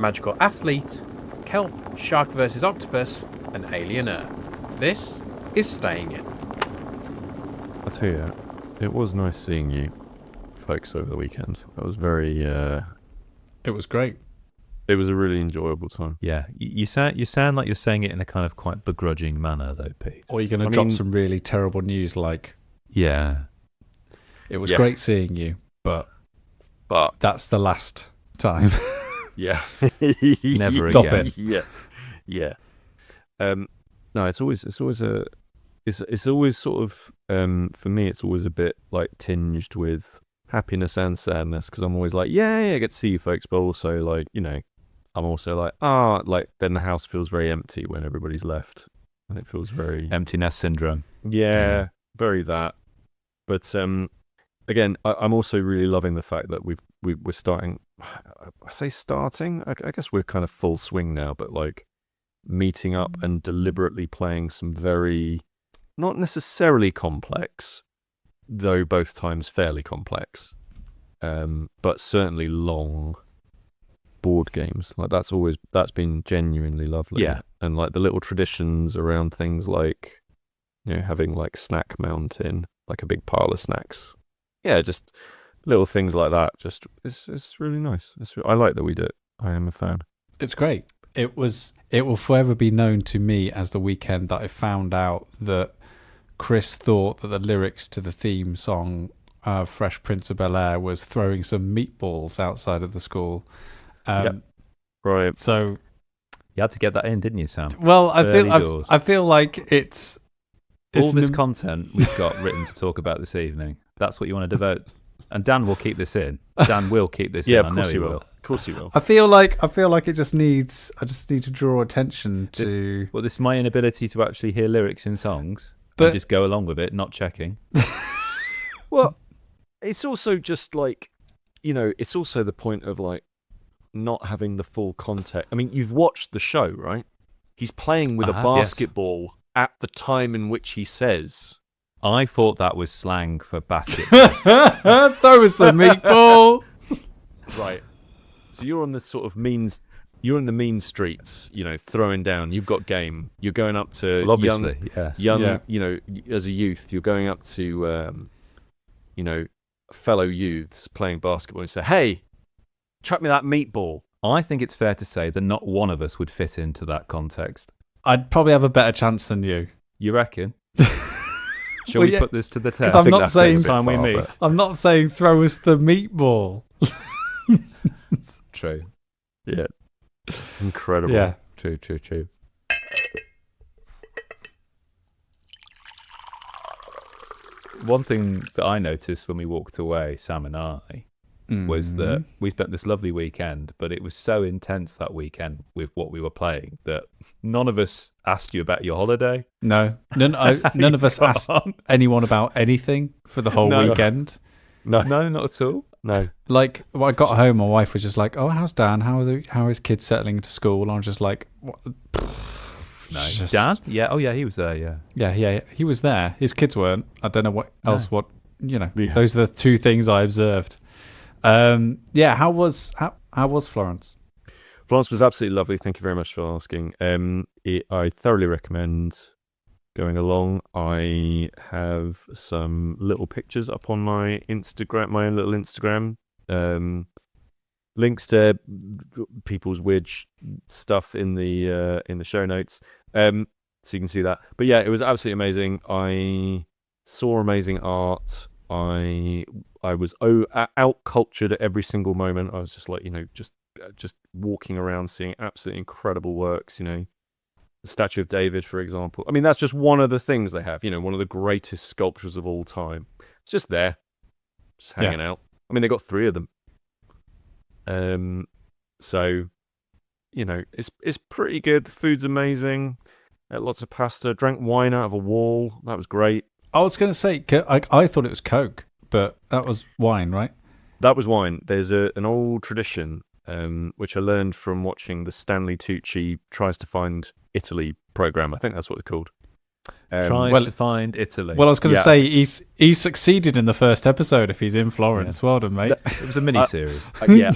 Magical Athlete, Kelp, Shark vs. Octopus, and Alien Earth. This is Staying In. I'll tell you, it was nice seeing you folks over the weekend. It was very... It was great. It was a really enjoyable time. Yeah, you sound like you're saying it in a kind of quite begrudging manner, though, Pete. Or you're going to drop some really terrible news like... Yeah. It was great seeing you, but that's the last time. Yeah. Never Stop again. it. Yeah. No, it's always sort of for me it's always a bit like tinged with happiness and sadness, because I'm always like, yeah, I get to see you folks, but also like, you know, I'm also like, like then the house feels very empty when everybody's left, and it feels very Empty nest syndrome. Yeah, very that. But again, I'm also really loving the fact that we're starting. I say starting. I guess we're kind of full swing now, but like meeting up and deliberately playing some very, not necessarily complex, though both times fairly complex, but certainly long board games. Like that's been genuinely lovely. Yeah. And like the little traditions around things like, you know, having like snack mountain, like a big pile of snacks. Yeah, just little things like that. Just it's really nice. I like that we do it. I am a fan. It's great. It will forever be known to me as the weekend that I found out that Chris thought that the lyrics to the theme song Fresh Prince of Bel-Air was throwing some meatballs outside of the school. Yep. Right. So You had to get that in, didn't you, Sam? well, Early I feel like it's all this content we've got written to talk about this evening. That's what you want to devote. And Dan will keep this in. Dan will keep this in. Yeah, I of know course he he will. will. Of course he will. I feel like it just needs. I just need to draw attention to. Well, this is my inability to actually hear lyrics in songs, But- and just go along with it, not checking. Well, it's also just like, you know, it's also the point of like not having the full context. I mean, you've watched the show, right? He's playing with a Yes. basketball at the time in which he says. I thought that was slang for basketball. Throw us the meatball. Right. So you're on the sort of you're in the mean streets, you know, throwing down. You've got game. You're going up to Well, obviously, yes. Yeah. you know, as a youth, you're going up to, you know, fellow youths playing basketball and say, hey, chuck me that meatball. I think it's fair to say that not one of us would fit into that context. I'd probably have a better chance than you. You reckon? Shall Well, we yeah, put this to the test? 'cause I'm not saying time we meet. I'm not saying throw us the meatball. True. Yeah. Incredible. Yeah. True. One thing that I noticed when we walked away, Sam and I, was that we spent this lovely weekend, but it was so intense that weekend with what we were playing that none of us asked you about your holiday. No, none of us asked anyone about anything for the whole No. weekend. No, not at all. No. Like, when I got home, my wife was just like, "Oh, how's Dan? How are his kids settling into school?" And I was just like, "What?" No. Just- Dan? Yeah. Oh, yeah. He was there. Yeah. Yeah, he was there. His kids weren't. I don't know what else. What Yeah. Those are the two things I observed. Yeah, how was Florence? Florence was absolutely lovely. Thank you very much for asking. I thoroughly recommend going along. I have some little pictures up on my Instagram, my own little Instagram. Links to people's weird stuff in the show notes, so you can see that. But yeah, it was absolutely amazing. I saw amazing art. I was out cultured at every single moment. I was just like, you know, just walking around, seeing absolutely incredible works. You know, the Statue of David, for example. I mean, that's just one of the things they have. You know, one of the greatest sculptures of all time. It's just there, just hanging out. I mean, they got 3 of them. So, you know, it's pretty good. The food's amazing. Lots of pasta. Drank wine out of a wall. That was great. I was going to say, I thought it was Coke, but that was wine, right? That was wine. There's an old tradition, which I learned from watching the Stanley Tucci Tries to Find Italy program. I think that's what it's called. Tries to find Italy. Well, I was going to say he's succeeded in the first episode. If he's in Florence, well done, mate. It was a mini series.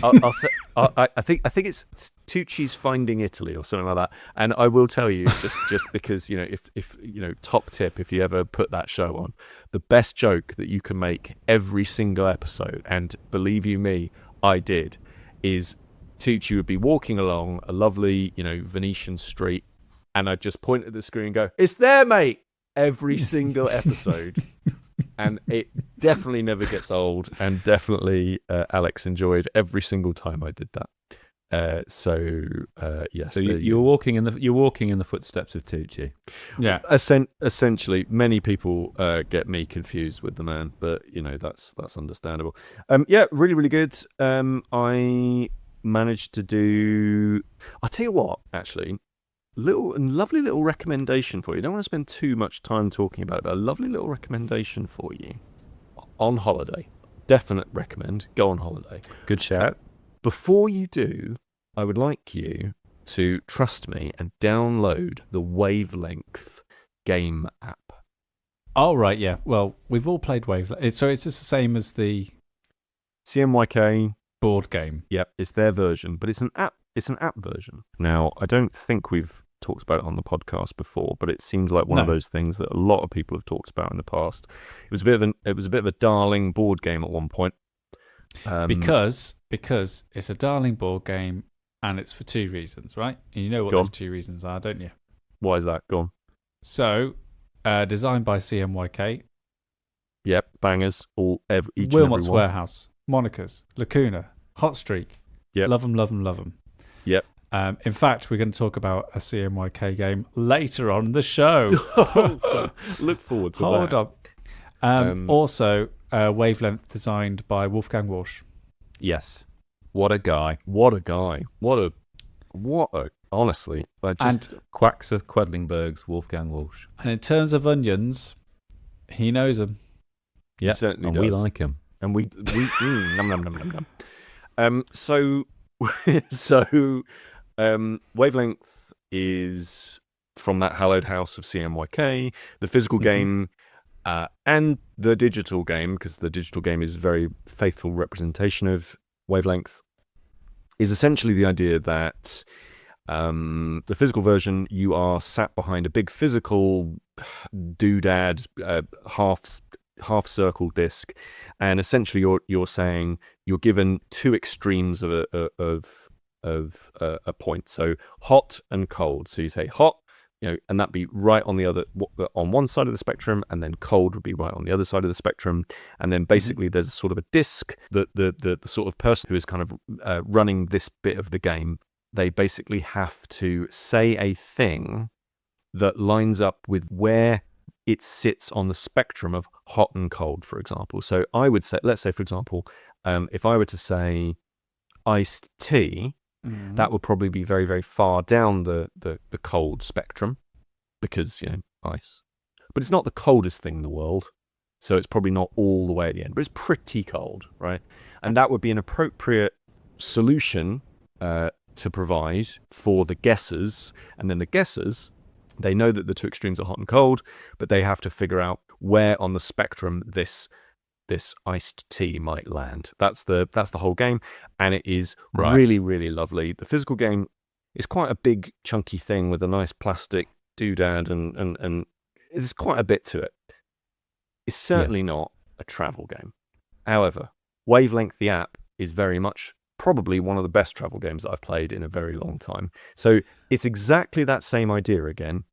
I'll say. I think it's Tucci's Finding Italy or something like that. And I will tell you, just because if top tip, if you ever put that show on, the best joke that you can make every single episode, and believe you me, I did, is Tucci would be walking along a lovely Venetian street, and I'd just point at the screen and go, "It's there, mate." Every single episode. And it definitely never gets old, and definitely Alex enjoyed every single time I did that. Yes. So you're walking in the footsteps of Tucci. Yeah. Essentially, many people get me confused with the man, but that's understandable. Really, really good. I managed to do. I'll tell you what, actually. Lovely little recommendation for you. I don't want to spend too much time talking about it, but a lovely little recommendation for you on holiday. Definite recommend. Go on holiday. Good shout. Before you do, I would like you to trust me and download the Wavelength game app. Oh, right, yeah. Well, we've all played Wavelength. So it's just the same as the CMYK board game. Yep, it's their version, but it's an app. It's an app version. Now, I don't think we've talked about it on the podcast before, but it seems like one of those things that a lot of people have talked about in the past. It was a bit of a darling board game at one point. Because it's a darling board game, and it's for two reasons, right? And you know what those two reasons are, don't you? Why is that? Go on. So, designed by CMYK. Yep, bangers. Each Wilmot's Warehouse, Monica's, Lacuna, Hot Streak. Yep. Love them. Yep. In fact, we're going to talk about a CMYK game later on the show. So look forward to Hold that. on. Also, Wavelength designed by Wolfgang Walsh. Yes. What a guy. Honestly. Quacks of Quedlingberg's Wolfgang Walsh. And in terms of onions, he knows them. Yeah, certainly and does. we like him. And we nom nom nom nom nom. So Wavelength is from that hallowed house of CMYK, the physical game and the digital game, because the digital game is a very faithful representation of Wavelength, is essentially the idea that the physical version, you are sat behind a big physical doodad, half circle disc, and essentially you're saying you're given two extremes of a point, so hot and cold. So you say hot, and that'd be right on on one side of the spectrum, and then cold would be right on the other side of the spectrum. And then basically there's a sort of a disc that the sort of person who is kind of running this bit of the game, they basically have to say a thing that lines up with where it sits on the spectrum of hot and cold, for example. So I would say, let's say, for example, if I were to say iced tea, that would probably be very, very far down the cold spectrum, because, ice. But it's not the coldest thing in the world, so it's probably not all the way at the end, but it's pretty cold, right? And that would be an appropriate solution to provide for the guessers. And then the guessers, they know that the two extremes are hot and cold, but they have to figure out where on the spectrum this iced tea might land. That's the whole game, and it is really, really lovely. The physical game is quite a big, chunky thing with a nice plastic doodad, and there's quite a bit to it. It's certainly not a travel game. However, Wavelength, the app, is very much probably one of the best travel games that I've played in a very long time. So it's exactly that same idea again,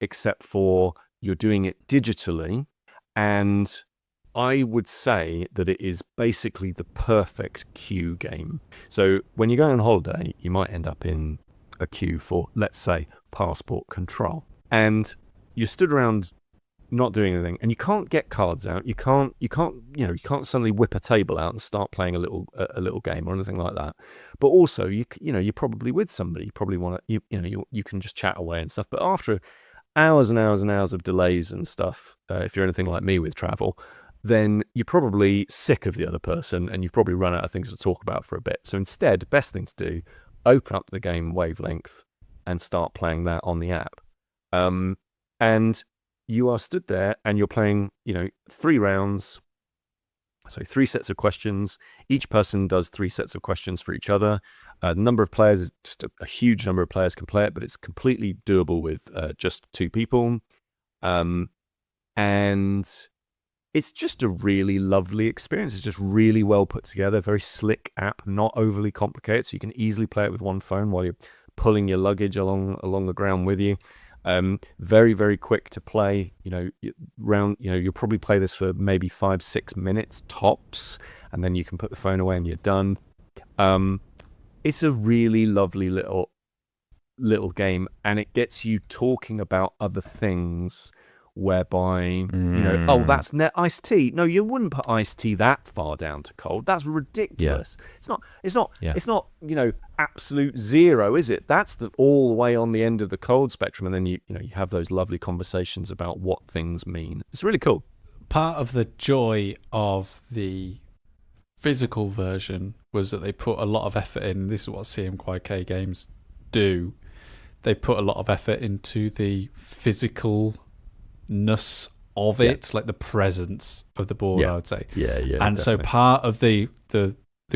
except for you're doing it digitally, and I would say that it is basically the perfect queue game. So when you go on holiday, you might end up in a queue for, let's say, passport control, and you're stood around not doing anything, and you can't get cards out. You can't suddenly whip a table out and start playing a little game or anything like that. But also, you're probably with somebody. You probably want to, you can just chat away and stuff. But after hours and hours and hours of delays and stuff, if you're anything like me with travel, then you're probably sick of the other person, and you've probably run out of things to talk about for a bit. So instead, the best thing to do, open up the game Wavelength and start playing that on the app. And you are stood there and you're playing, 3 rounds. So 3 sets of questions. Each person does 3 sets of questions for each other. The number of players is just a huge number of players can play it, but it's completely doable with just 2 people. And it's just a really lovely experience. It's just really well put together, very slick app, not overly complicated. So you can easily play it with one phone while you're pulling your luggage along the ground with you. Very, very quick to play. You'll probably play this for maybe 5-6 minutes tops, and then you can put the phone away and you're done. It's a really lovely little game, and it gets you talking about other things. Whereby that's iced tea. No, you wouldn't put iced tea that far down to cold. That's ridiculous. Yeah. It's not absolute zero, is it? That's all the way on the end of the cold spectrum, and then you have those lovely conversations about what things mean. It's really cool. Part of the joy of the physical version was that they put a lot of effort in. This is what CMYK games do. They put a lot of effort into the physicalness of it, like the presence of the board, I would say. Yeah. And definitely. so part of the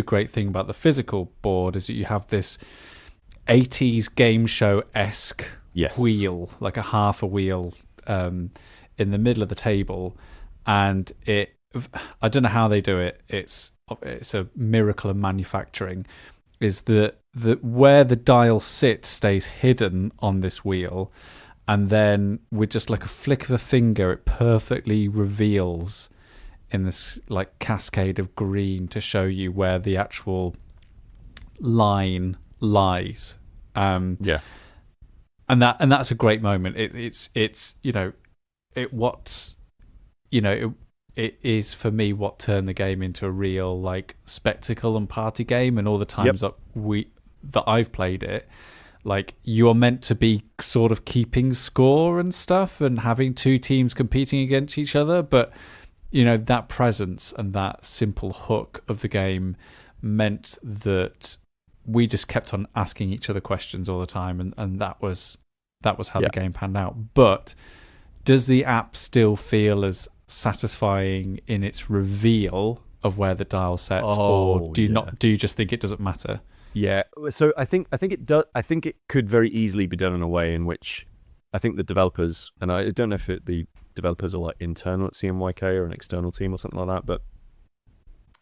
great thing about the physical board is that you have this 80s game show-esque wheel, like a half a wheel in the middle of the table, and I don't know how they do it. It's a miracle of manufacturing. Is that where the dial sits stays hidden on this wheel, and then with just like a flick of a finger, it perfectly reveals in this like cascade of green to show you where the actual line lies. And that's a great moment. It is for me what turned the game into a real like spectacle and party game. And all the times that I've played it, like you are meant to be sort of keeping score and stuff and having 2 teams competing against each other, but that presence and that simple hook of the game meant that we just kept on asking each other questions all the time, and that was how the game panned out. But does the app still feel as satisfying in its reveal of where the dial sets, or do you just think it doesn't matter? Yeah, so I think it does. I think it could very easily be done in a way in which I think the developers, and I don't know if the developers are like internal at CMYK or an external team or something like that, but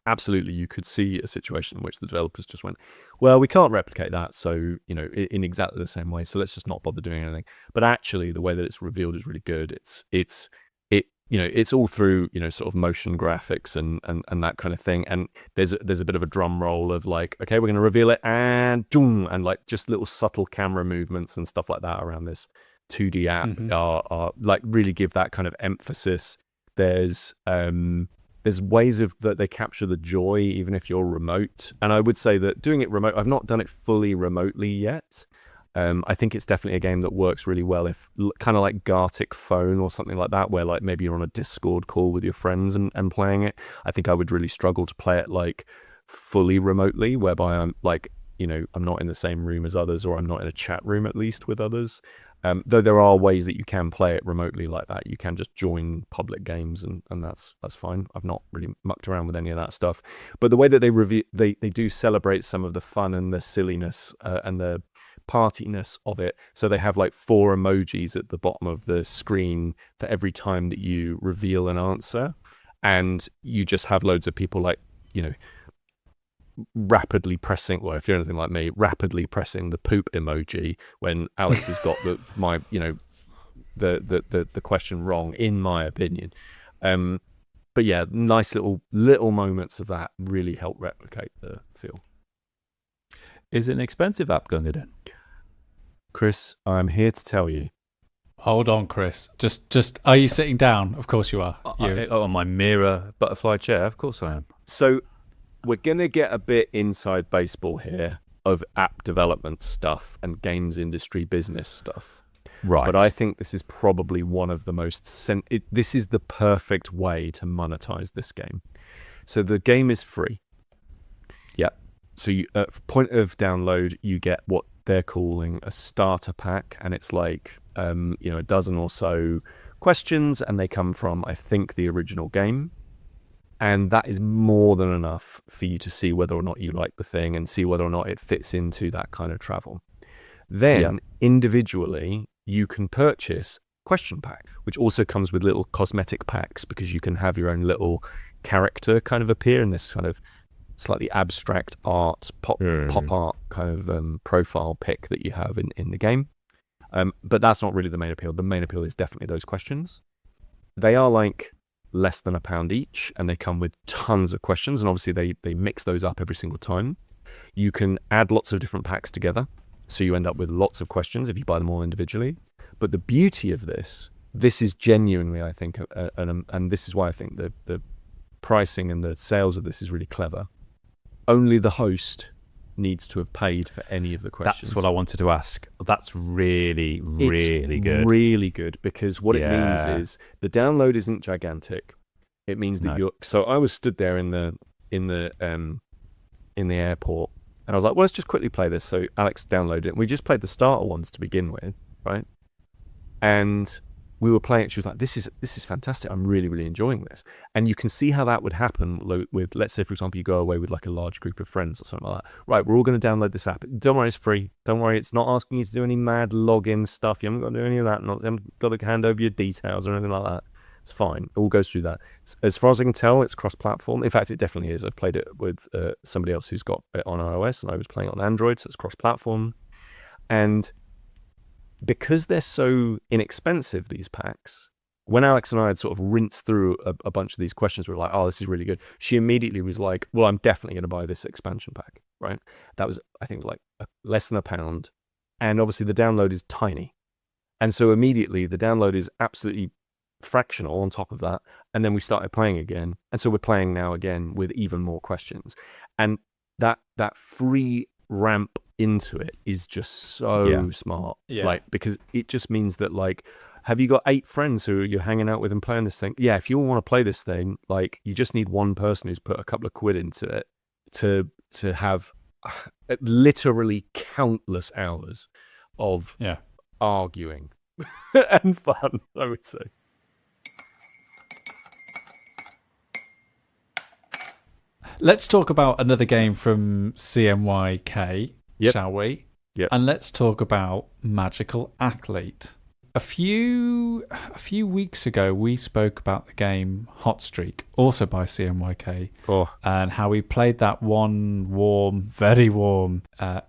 absolutely you could see a situation in which the developers just went, well, we can't replicate that, so in exactly the same way, so let's just not bother doing anything. But actually, the way that it's revealed is really good. It's all through sort of motion graphics and that kind of thing, and there's a bit of a drum roll of like, okay, we're going to reveal it, and boom, and like just little subtle camera movements and stuff like that around this 2D app are like really give that kind of emphasis. There's ways of that they capture the joy even if you're remote, and I would say that doing it remote, I've not done it fully remotely yet. I think it's definitely a game that works really well if kind of like Gartic Phone or something like that, where like maybe you're on a Discord call with your friends and playing it. I think I would really struggle to play it like fully remotely, whereby I'm like, I'm not in the same room as others, or I'm not in a chat room at least with others. Though there are ways that you can play it remotely like that. You can just join public games and that's fine. I've not really mucked around with any of that stuff. But the way that they do celebrate some of the fun and the silliness and the partiness of it. So they have like 4 emojis at the bottom of the screen for every time that you reveal an answer. And you just have loads of people like, rapidly pressing, well, if you're anything like me, rapidly pressing the poop emoji when Alex has got the question wrong, in my opinion. But yeah, nice little moments of that really help replicate the feel. Is it an expensive app going in? Chris, I'm here to tell you. Hold on, Chris. Just are you sitting down? Of course you are. On my mirror butterfly chair, of course I am. So we're going to get a bit inside baseball here of app development stuff and games industry business stuff. Right. But I think this is probably one of the most... this is the perfect way to monetize this game. So the game is free. Yeah. So you, at point of download, you get what they're calling a starter pack, and it's like a dozen or so questions, and they come from, I think, the original game. And that is more than enough for you to see whether or not you like the thing and see whether or not it fits into that kind of travel. Then, individually, you can purchase question pack, which also comes with little cosmetic packs, because you can have your own little character kind of appear in this kind of slightly abstract art, pop art kind of profile pic that you have in the game. But that's not really the main appeal. The main appeal is definitely those questions. They are like less than £1 each, and they come with tons of questions, and obviously they mix those up every single time. You can add lots of different packs together, so you end up with lots of questions if you buy them all individually. But the beauty of this is genuinely, I think, and this is why I think the pricing and the sales of this is really clever. Only the host needs to have paid for any of the questions. That's what I wanted to ask. That's really, really good. Really good, because what it means is the download isn't gigantic. It means that you're. So I was stood there in the airport, and I was like, well, let's just quickly play this. So Alex downloaded it, and we just played the starter ones to begin with, right? And we were playing it. She was like, this is fantastic. I'm really, really enjoying this. And you can see how that would happen with, let's say, for example, you go away with like a large group of friends or something like that. Right, we're all going to download this app. Don't worry, it's free. Don't worry, it's not asking you to do any mad login stuff. You haven't got to do any of that. You haven't got to hand over your details or anything like that. It's fine. It all goes through that. As far as I can tell, it's cross-platform. In fact, it definitely is. I've played it with somebody else who's got it on iOS, and I was playing it on Android, so it's cross-platform. And because they're so inexpensive, these packs, when Alex and I had sort of rinsed through a bunch of these questions, we were like, oh, this is really good. She immediately was like, well, I'm definitely going to buy this expansion pack, right? That was, I think, like less than £1. And obviously the download is tiny. And so immediately the download is absolutely fractional on top of that. And then we started playing again. And so we're playing now again with even more questions. And that free ramp into it is just so smart. Yeah. Like, because it just means that, like, have you got 8 friends who you're hanging out with and playing this thing? Yeah, if you all want to play this thing, like, you just need one person who's put a couple of quid into it to have literally countless hours of arguing and fun, I would say. Let's talk about another game from CMYK, shall we? Yep. And let's talk about Magical Athlete. A few weeks ago, we spoke about the game Hot Streak, also by CMYK, and how we played that one warm, very warm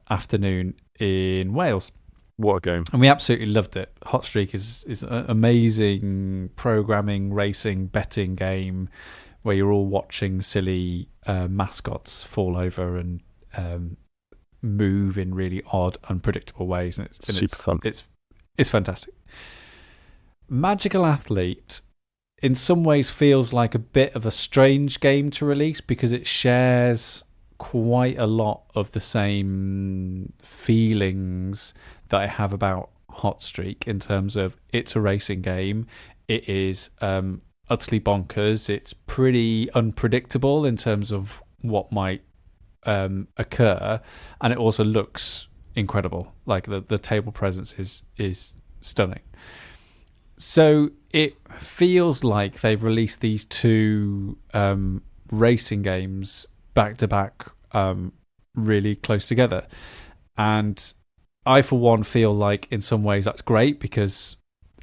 afternoon in Wales. What a game. And we absolutely loved it. Hot Streak is an amazing programming, racing, betting game where you're all watching silly mascots fall over and move in really odd, unpredictable ways. And it's super fun. It's fantastic. Magical Athlete, in some ways, feels like a bit of a strange game to release because it shares quite a lot of the same feelings that I have about Hot Streak in terms of it's a racing game. It is utterly bonkers. It's pretty unpredictable in terms of what might occur, and it also looks incredible. Like the table presence is stunning. So it feels like they've released these two racing games back to back, really close together, and I for one feel like in some ways that's great because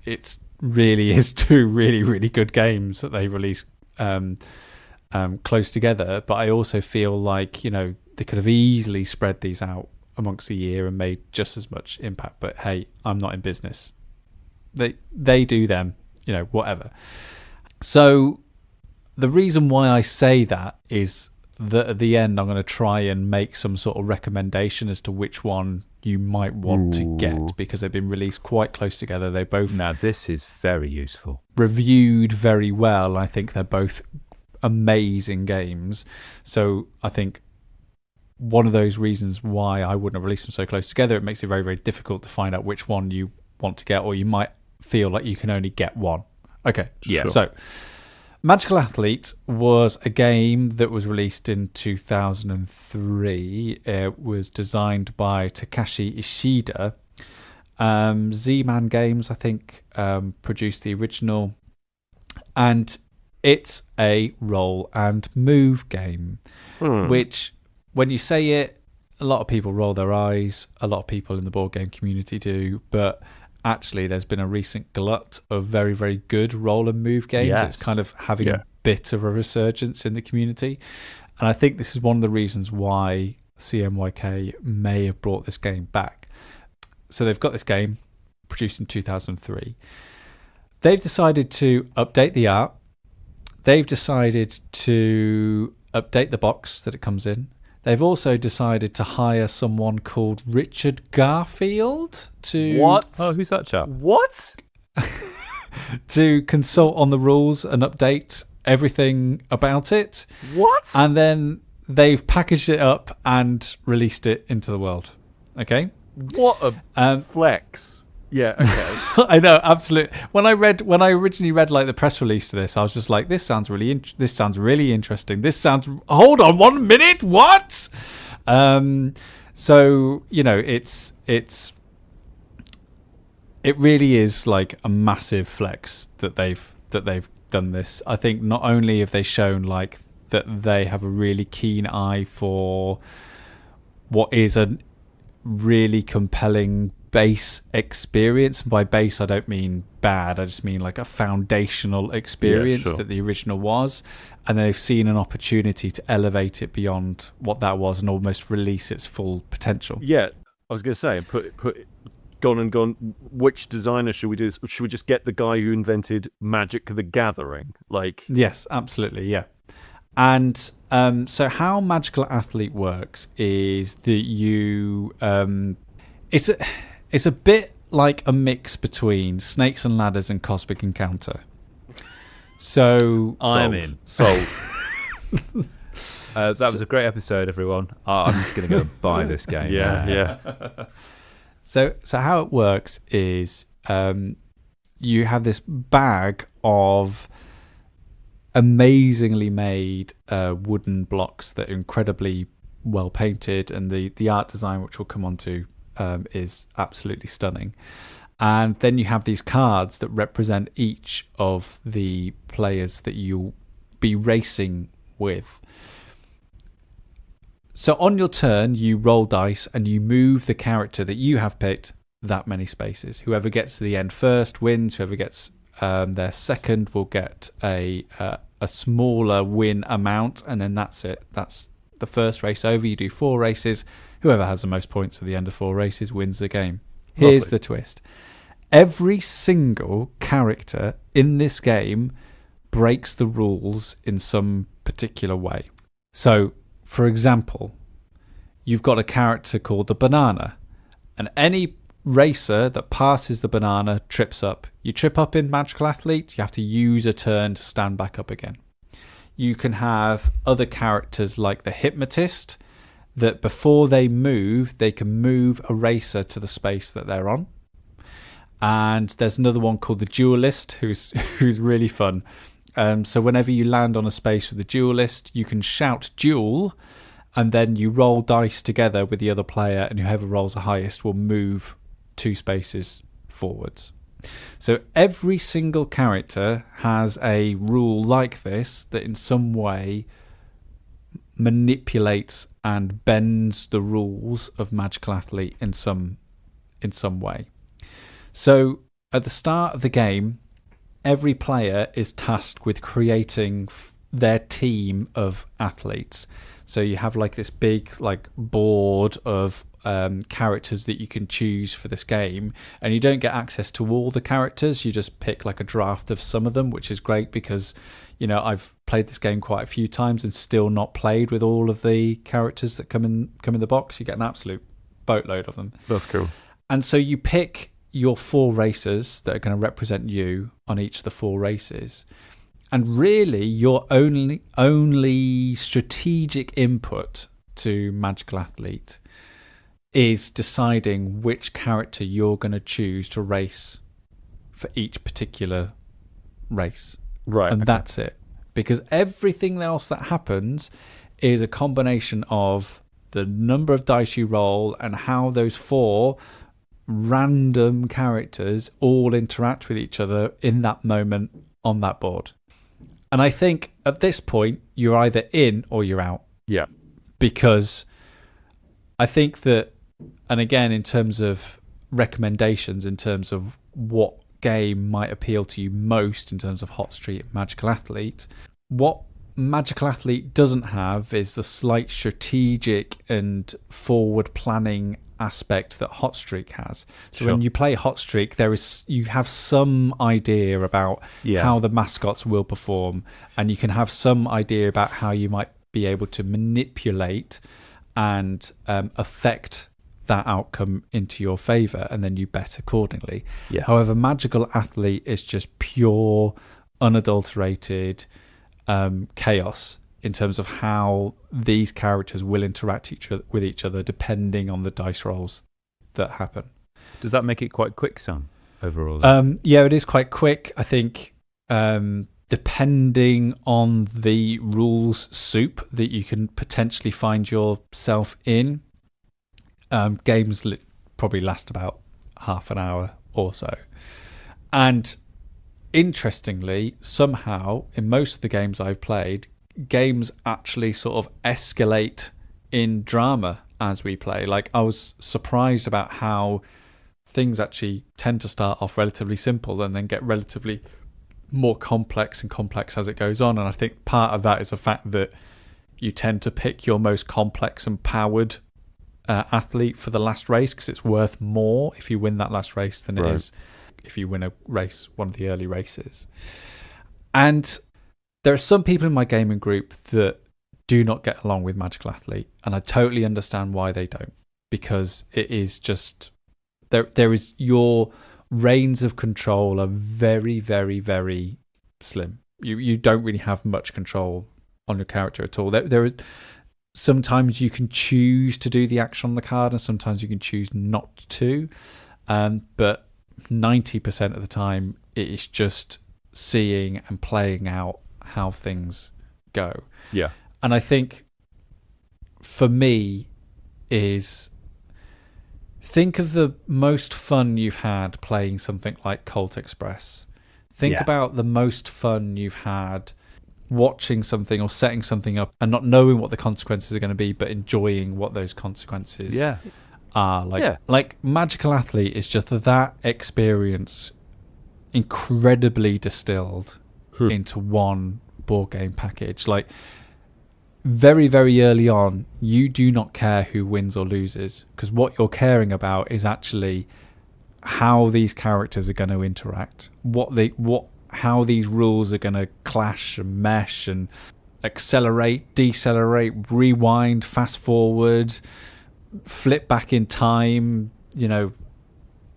it's really is two really, really good games that they release close together. But I also feel like, you know, they could have easily spread these out amongst the year and made just as much impact. But hey, I'm not in business. They do them, you know, whatever. So the reason why I say that is that at the end I'm going to try and make some sort of recommendation as to which one you might want to get, because they've been released quite close together. They both now this is very useful, reviewed very well. I think they're both amazing games. So I think one of those reasons why I wouldn't have released them so close together, it makes it very, very difficult to find out which one you want to get, or you might feel like you can only get one. Okay, yeah. Sure. So Magical Athlete was a game that was released in 2003. It was designed by Takashi Ishida, Z-Man Games, I think, produced the original. And it's a roll and move game, which, when you say it, a lot of people roll their eyes. A lot of people in the board game community do. But actually, there's been a recent glut of very, very good roll and move games. Yes. It's kind of having a bit of a resurgence in the community. And I think this is one of the reasons why CMYK may have brought this game back. So they've got this game produced in 2003. They've decided to update the art. They've decided to update the box that it comes in. They've also decided to hire someone called Richard Garfield to... What? Oh, who's that chap? What? to consult on the rules and update everything about it. What? And then they've packaged it up and released it into the world. Okay? What a flex. Yeah, okay. I know, absolutely. When I originally read like the press release to this, I was just like, this sounds really interesting. Hold on 1 minute. What? So, you know, it really is like a massive flex that they've done this. I think not only have they shown like that they have a really keen eye for what is a really compelling base experience. By base, I don't mean bad. I just mean like a foundational experience that the original was. And they've seen an opportunity to elevate it beyond what that was and almost release its full potential. Yeah, I was going to say, gone. Which designer should we do this? Should we just get the guy who invented Magic the Gathering? Like, yes, absolutely, yeah. And so how Magical Athlete works is that you it's a bit like a mix between Snakes and Ladders and Cosmic Encounter. So I'm in. Sold. That was a great episode, everyone. I'm just going to go buy this game. yeah. So how it works is you have this bag of amazingly made wooden blocks that are incredibly well painted, and the art design, which we'll come on to, is absolutely stunning. And then you have these cards that represent each of the players that you'll be racing with. So on your turn, you roll dice and you move the character that you have picked that many spaces. Whoever gets to the end first wins. Whoever gets their second will get a smaller win amount, and then that's it. That's the first race over. You do 4 races. Whoever has the most points at the end of 4 races wins the game. Here's the twist. Every single character in this game breaks the rules in some particular way. So, for example, you've got a character called the Banana, and any racer that passes the banana trips up. You trip up in Magical Athlete, you have to use a turn to stand back up again. You can have other characters like the Hypnotist, that before they move, they can move a racer to the space that they're on. And there's another one called the Duelist, who's really fun. So whenever you land on a space with the Duelist, you can shout duel, and then you roll dice together with the other player, and whoever rolls the highest will move 2 spaces forwards. So every single character has a rule like this that in some way manipulates and bends the rules of Magical Athlete in some way. So at the start of the game, every player is tasked with creating their team of athletes. So you have like this big like board of characters that you can choose for this game, and you don't get access to all the characters. You just pick like a draft of some of them, which is great because, you know, I've played this game quite a few times and still not played with all of the characters that come in the box. You get an absolute boatload of them. That's cool. And so you pick your 4 racers that are going to represent you on each of the 4 races. And really, your only strategic input to Magical Athlete is deciding which character you're going to choose to race for each particular race. Right. And that's it. Because everything else that happens is a combination of the number of dice you roll and how those 4 random characters all interact with each other in that moment on that board. And I think at this point, you're either in or you're out. Yeah. Because I think that, and again, in terms of recommendations, in terms of what game might appeal to you most in terms of Hot Street and Magical Athlete, what Magical Athlete doesn't have is the slight strategic and forward planning aspect that Hot Streak has. So when you play Hot Streak, you have some idea about how the mascots will perform, and you can have some idea about how you might be able to manipulate and affect that outcome into your favor, and then you bet accordingly. However, Magical Athlete is just pure, unadulterated chaos in terms of how these characters will interact with each other depending on the dice rolls that happen. Does that make it quite quick, Sam, overall? Yeah, it is quite quick. I think depending on the rules soup that you can potentially find yourself in, games probably last about half an hour or so. And interestingly, somehow, in most of the games I've played, games actually sort of escalate in drama as we play. Like, I was surprised about how things actually tend to start off relatively simple and then get relatively more complex and complex as it goes on. And I think part of that is the fact that you tend to pick your most complex and powered athlete for the last race, because it's worth more if you win that last race than it is if you win a race, one of the early races. And there are some people in my gaming group that do not get along with Magical Athlete, and I totally understand why they don't, because it is just there is your reins of control are very, very, very slim. You don't really have much control on your character at all. There is sometimes you can choose to do the action on the card, and sometimes you can choose not to. But 90% of the time, it is just seeing and playing out how things go. Yeah. And I think for me is, think of the most fun you've had playing something like Colt Express. Think about the most fun you've had watching something or setting something up and not knowing what the consequences are going to be, but enjoying what those consequences are. Like Magical Athlete is just that experience incredibly distilled into one board game package. Like, very, very early on, you do not care who wins or loses, because what you're caring about is actually how these characters are going to interact, how these rules are going to clash and mesh and accelerate, decelerate, rewind, fast forward, flip back in time,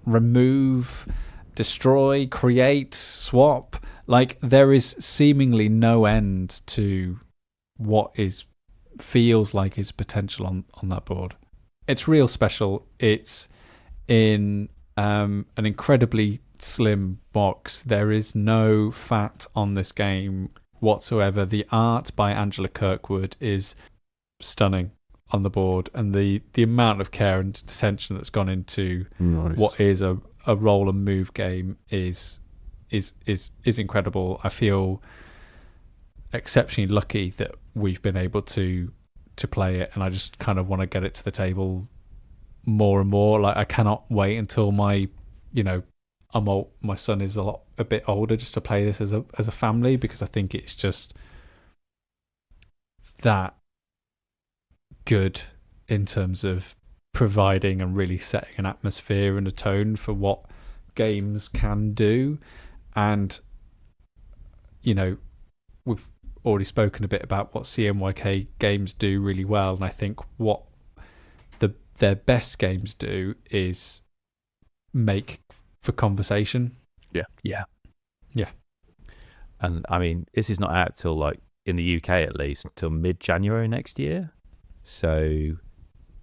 remove, destroy, create, swap. Like, there is seemingly no end to what feels like is potential on that board. It's real special. It's in an incredibly slim box. There is no fat on this game whatsoever. The art by Angela Kirkwood is stunning on the board, and the amount of care and attention that's gone into what is a roll and move game is incredible. I feel exceptionally lucky that we've been able to play it, and I just kind of want to get it to the table more and more. Like, I cannot wait until my son is a bit older, just to play this as a family, because I think it's just that good in terms of providing and really setting an atmosphere and a tone for what games can do. And we've already spoken a bit about what CMYK games do really well, and I think what their best games do is make for conversation. Yeah. And I mean, this is not out till, like, in the UK at least, till mid-January next year. So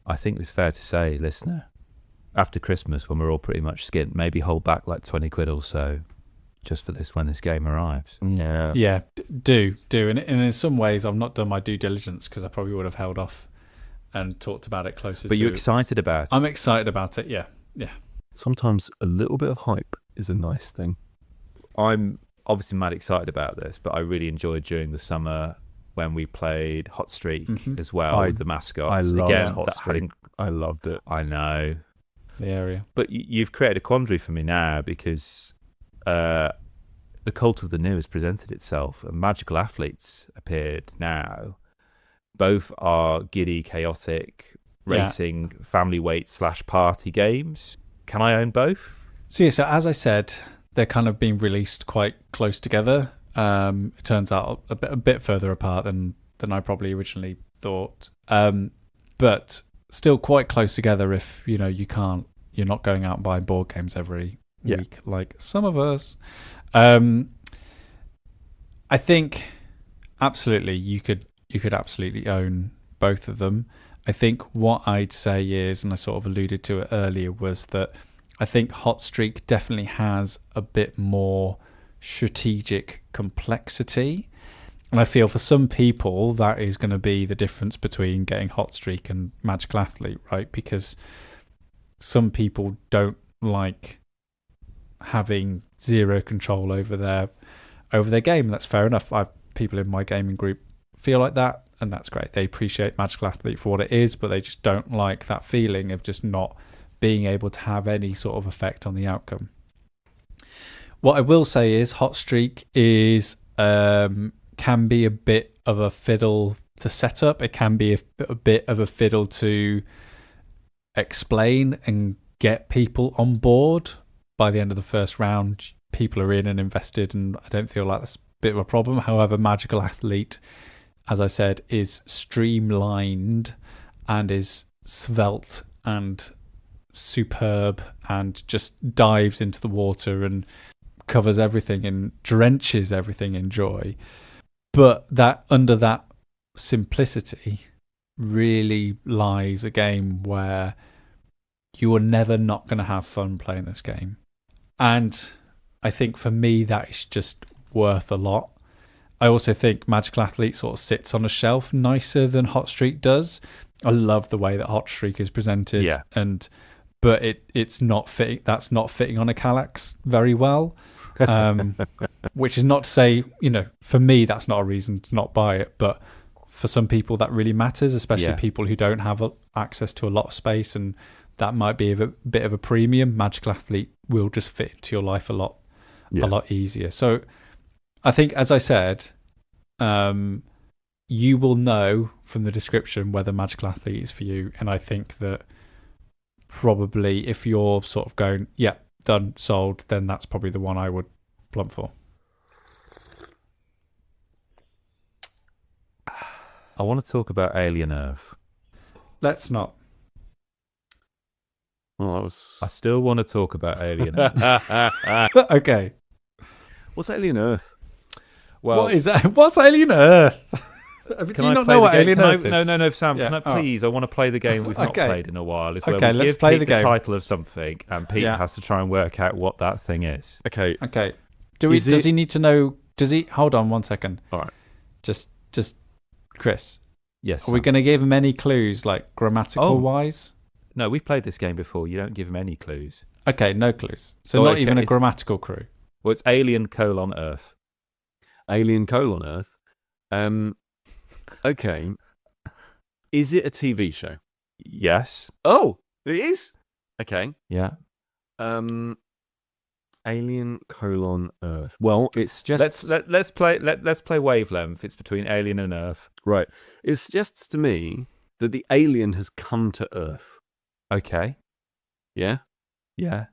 I think it's fair to say, listener, after Christmas, when we're all pretty much skint, maybe hold back like 20 quid or so just for this when this game arrives. Yeah, do. And in some ways, I've not done my due diligence, because I probably would have held off and talked about it closer. But you're excited about it. I'm excited about it, yeah. Sometimes a little bit of hype is a nice thing. I'm obviously mad excited about this, but I really enjoyed during the summer when we played Hot Streak as well. The mascots. I loved Again, Hot Streak. I loved it. I know. The area. But you've created a quandary for me now because the cult of the new has presented itself and magical athletes appeared now. Both are giddy, chaotic, racing, family weight / party games. Can I own both? So as I said, they're kind of being released quite close together. It turns out a bit further apart than I probably originally thought. But still quite close together if, you're not going out and buying board games every week like some of us. I think absolutely you could absolutely own both of them. I think what I'd say is, and I sort of alluded to it earlier, was that I think Hot Streak definitely has a bit more strategic complexity. And I feel for some people that is going to be the difference between getting Hot Streak and Magical Athlete, right? Because some people don't like having zero control over their game. That's fair enough. People in my gaming group feel like that, and that's great. They appreciate Magical Athlete for what it is, but they just don't like that feeling of just not being able to have any sort of effect on the outcome. What I will say is Hot Streak is can be a bit of a fiddle to set up. It can be a bit of a fiddle to explain and get people on board. By the end of the first round, people are in and invested, and I don't feel like that's a bit of a problem. However, Magical Athlete, as I said, is streamlined and is svelte and superb and just dives into the water and covers everything and drenches everything in joy. But that under that simplicity really lies a game where you are never not going to have fun playing this game. And I think for me that is just worth a lot. I also think Magical Athlete sort of sits on a shelf nicer than Hot Streak does. I love the way that Hot Streak is presented, but it's not fitting. That's not fitting on a Kallax very well. Which is not to say, for me that's not a reason to not buy it, but for some people that really matters, especially people who don't have access to a lot of space, and that might be a bit of a premium. Magical Athlete will just fit into your life a lot easier. So I think, as I said, you will know from the description whether Magical Athlete is for you, and I think that probably if you're sort of going, done, sold, then that's probably the one I would plump for. I want to talk about Alien Earth. Let's not. Well, I still want to talk about Alien Earth. Okay. What's Alien Earth? Well, what is that? What's Alien Earth? Do you not know what Alien Earth is? No, Sam. Can I please? I want to play the game we've not played in a while. It's where we let's give play Pete the game. title of something, and Pete has to try and work out what that thing is. Okay. Does he need to know? Does he? Hold on 1 second. All right. Just, Chris. Yes. Are we going to give him any clues, like grammatical wise? No, we've played this game before. You don't give him any clues. Okay, no clues. So not even a grammatical clue. Well, it's Alien Earth. Alien Earth. Okay. Is it a TV show? Yes. Oh, it is? Okay. Yeah. Alien Earth. Well, it's just let's play Wavelength. It's between Alien and Earth. Right. It suggests to me that the alien has come to Earth. Okay. Yeah? Yeah.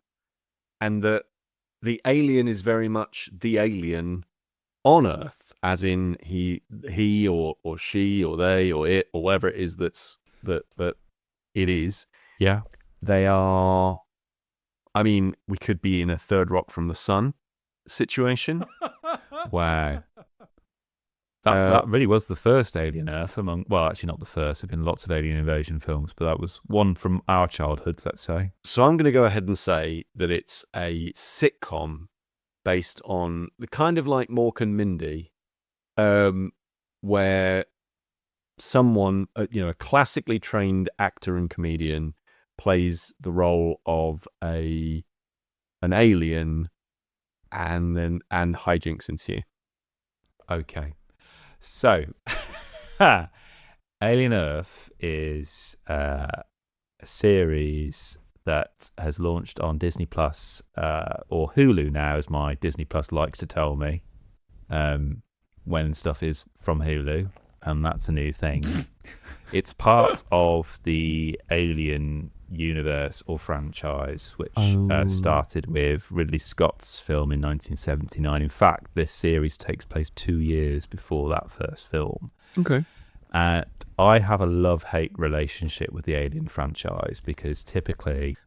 And that the alien is very much the alien on Earth, as in he or she or they or it or whatever it is that it is. Yeah. They are, I mean, we could be in a third rock from the sun situation. Wow. That really was the first Alien Earth actually not the first. There have been lots of alien invasion films, but that was one from our childhoods, let's say. So I'm going to go ahead and say that it's a sitcom based on the kind of like Mork and Mindy, where someone, a classically trained actor and comedian plays the role of an alien, and hijinks ensue. Okay. So, Alien Earth is a series that has launched on Disney Plus, or Hulu now, as my Disney Plus likes to tell me, when stuff is from Hulu, and that's a new thing. It's part of the Alien universe or franchise, which started with Ridley Scott's film in 1979. In fact, this series takes place 2 years before that first film. Okay. And I have a love-hate relationship with the Alien franchise because typically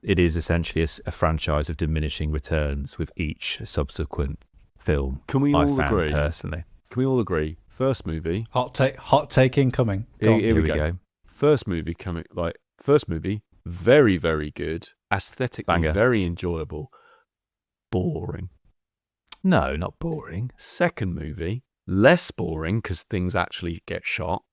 it is essentially a franchise of diminishing returns with each subsequent film. Can we all agree? Personally, can we all agree? First movie. Hot take incoming. Here we go. First movie, very, very good. Aesthetically, Banger. very enjoyable. Boring. No, not boring. Second movie, less boring because things actually get shot,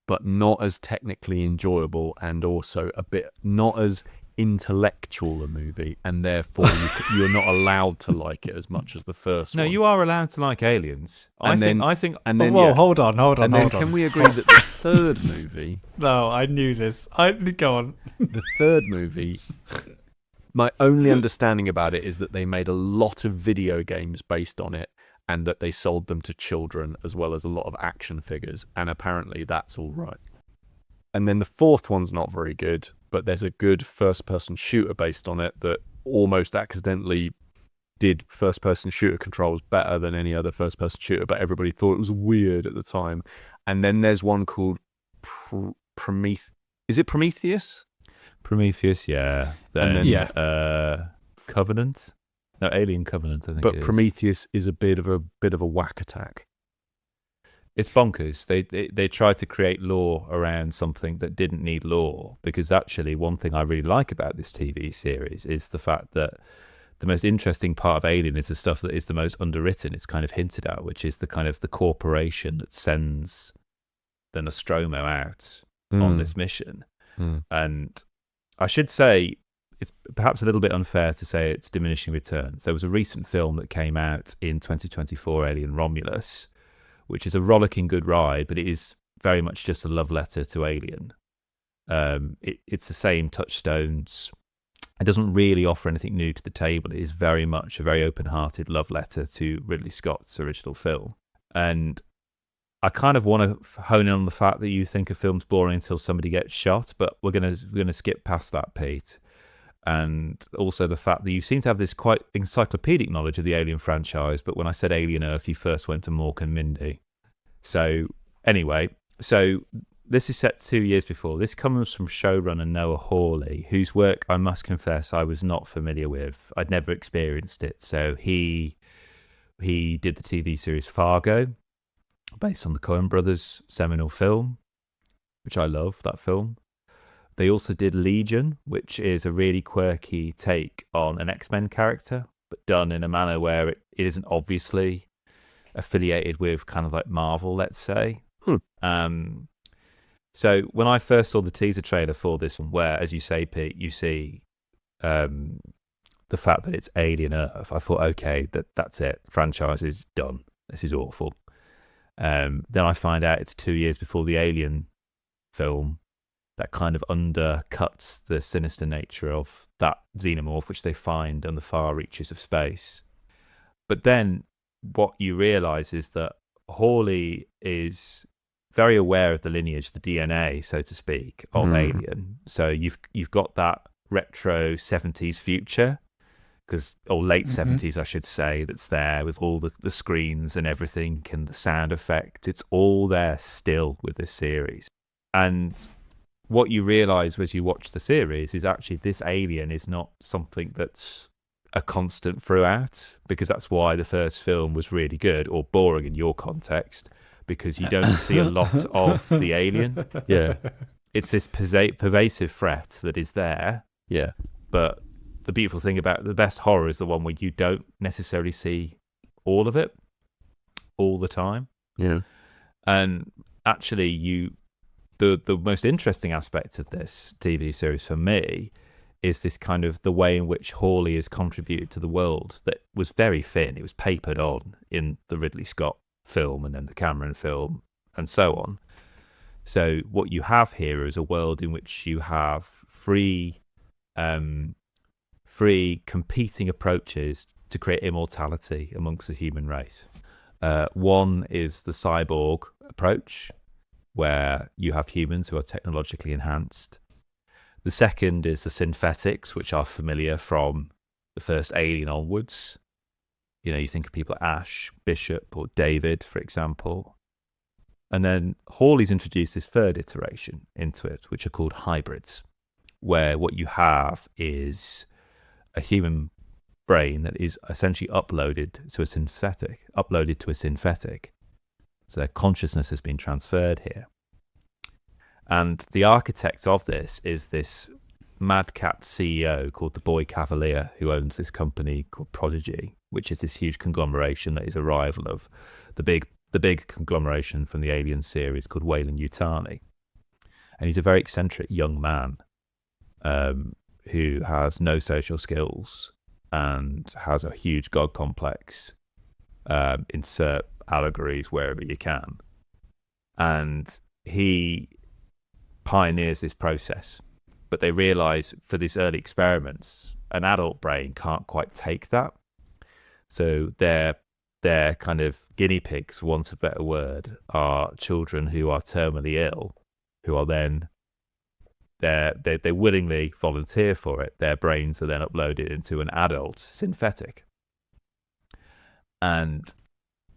but not as technically enjoyable, and also a bit not as intellectual a movie, and therefore you're not allowed to like it as much as the first one. No, you are allowed to like Aliens. And then Hold on. And then can we agree that the third movie? No, I knew this. Go on. The third movie. My only understanding about it is that they made a lot of video games based on it, and that they sold them to children, as well as a lot of action figures, and apparently that's all right. And then the fourth one's not very good, but there's a good first-person shooter based on it that almost accidentally did first-person shooter controls better than any other first-person shooter, but everybody thought it was weird at the time. And then there's one called Prometheus. Is it Prometheus? Prometheus, yeah. Covenant? No, Alien Covenant, I think. But Prometheus is a bit of a whack attack. It's bonkers. They try to create lore around something that didn't need lore, because actually one thing I really like about this TV series is the fact that the most interesting part of Alien is the stuff that is the most underwritten. It's kind of hinted at, which is the kind of the corporation that sends the Nostromo out on this mission. And I should say, it's perhaps a little bit unfair to say it's diminishing returns. There was a recent film that came out in 2024, Alien Romulus, which is a rollicking good ride, but it is very much just a love letter to Alien. It's the same touchstones. It doesn't really offer anything new to the table. It is very much a very open-hearted love letter to Ridley Scott's original film. And I kind of want to hone in on the fact that you think a film's boring until somebody gets shot, but we're gonna skip past that, Pete. And also the fact that you seem to have this quite encyclopedic knowledge of the Alien franchise, but when I said Alien Earth, you first went to Mork and Mindy. So anyway, this is set 2 years before. This comes from showrunner Noah Hawley, whose work I must confess I was not familiar with. I'd never experienced it. So he did the TV series Fargo, based on the Coen brothers' seminal film, which I love, that film. They also did Legion, which is a really quirky take on an X-Men character, but done in a manner where it isn't obviously affiliated with kind of like Marvel, let's say. So when I first saw the teaser trailer for this one, where, as you say, Pete, you see the fact that it's Alien Earth, I thought, okay, that's it. Franchise is done. This is awful. Then I find out it's 2 years before the Alien film. That kind of undercuts the sinister nature of that xenomorph, which they find on the far reaches of space. But then what you realise is that Hawley is very aware of the lineage, the DNA, so to speak, of Alien. So you've got that retro 70s future, or late 70s, I should say, that's there with all the screens and everything and the sound effect. It's all there still with this series. And what you realise as you watch the series is actually this alien is not something that's a constant throughout, because that's why the first film was really good, or boring in your context, because you don't see a lot of the alien. Yeah. It's this pervasive threat that is there. Yeah. But the beautiful thing about the best horror is the one where you don't necessarily see all of it all the time. Yeah. And actually the most interesting aspect of this TV series for me is this kind of the way in which Hawley has contributed to the world that was very thin. It was papered on in the Ridley Scott film and then the Cameron film and so on. So what you have here is a world in which you have three competing approaches to create immortality amongst the human race. One is the cyborg approach, where you have humans who are technologically enhanced. The second is the synthetics, which are familiar from the first Alien onwards. You think of people like Ash, Bishop, or David, for example. And then Hawley's introduced this third iteration into it, which are called hybrids, where what you have is a human brain that is essentially uploaded to a synthetic. So their consciousness has been transferred here. And the architect of this is this madcap CEO called the Boy Cavalier, who owns this company called Prodigy, which is this huge conglomeration that is a rival of the big conglomeration from the Alien series called Weyland-Yutani. And he's a very eccentric young man who has no social skills and has a huge god complex. Insert allegories wherever you can. And he pioneers this process, but they realize for these early experiments, an adult brain can't quite take that. So their kind of guinea pigs, for want of a better word, are children who are terminally ill, who are then they willingly volunteer for it. Their brains are then uploaded into an adult synthetic. And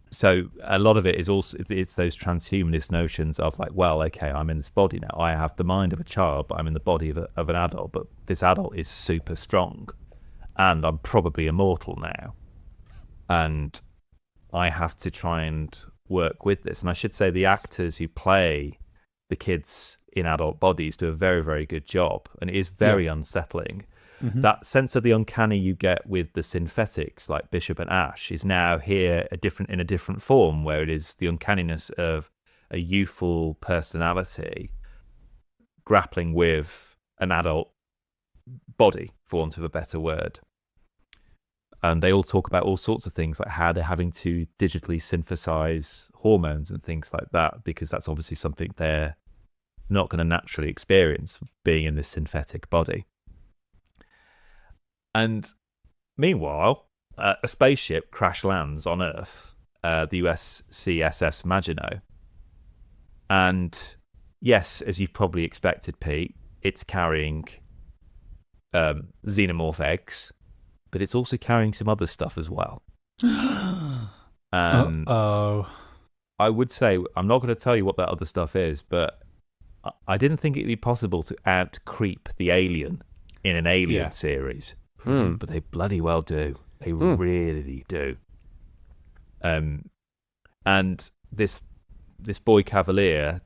so a lot of it is also, it's those transhumanist notions of like, well, okay, I'm in this body now. I have the mind of a child, but I'm in the body of an adult. But this adult is super strong and I'm probably immortal now. And I have to try and work with this. And I should say the actors who play the kids in adult bodies do a very, very good job. And it is very unsettling. Mm-hmm. That sense of the uncanny you get with the synthetics like Bishop and Ash is now here in a different form, where it is the uncanniness of a youthful personality grappling with an adult body, for want of a better word. And they all talk about all sorts of things, like how they're having to digitally synthesize hormones and things like that, because that's obviously something they're not going to naturally experience being in this synthetic body. And meanwhile, a spaceship crash lands on Earth, the USCSS Maginot. And yes, as you've probably expected, Pete, it's carrying xenomorph eggs, but it's also carrying some other stuff as well. And I would say, I'm not going to tell you what that other stuff is, but I didn't think it'd be possible to out-creep the alien in an Alien series. But they bloody well do. They really do. And this boy Cavalier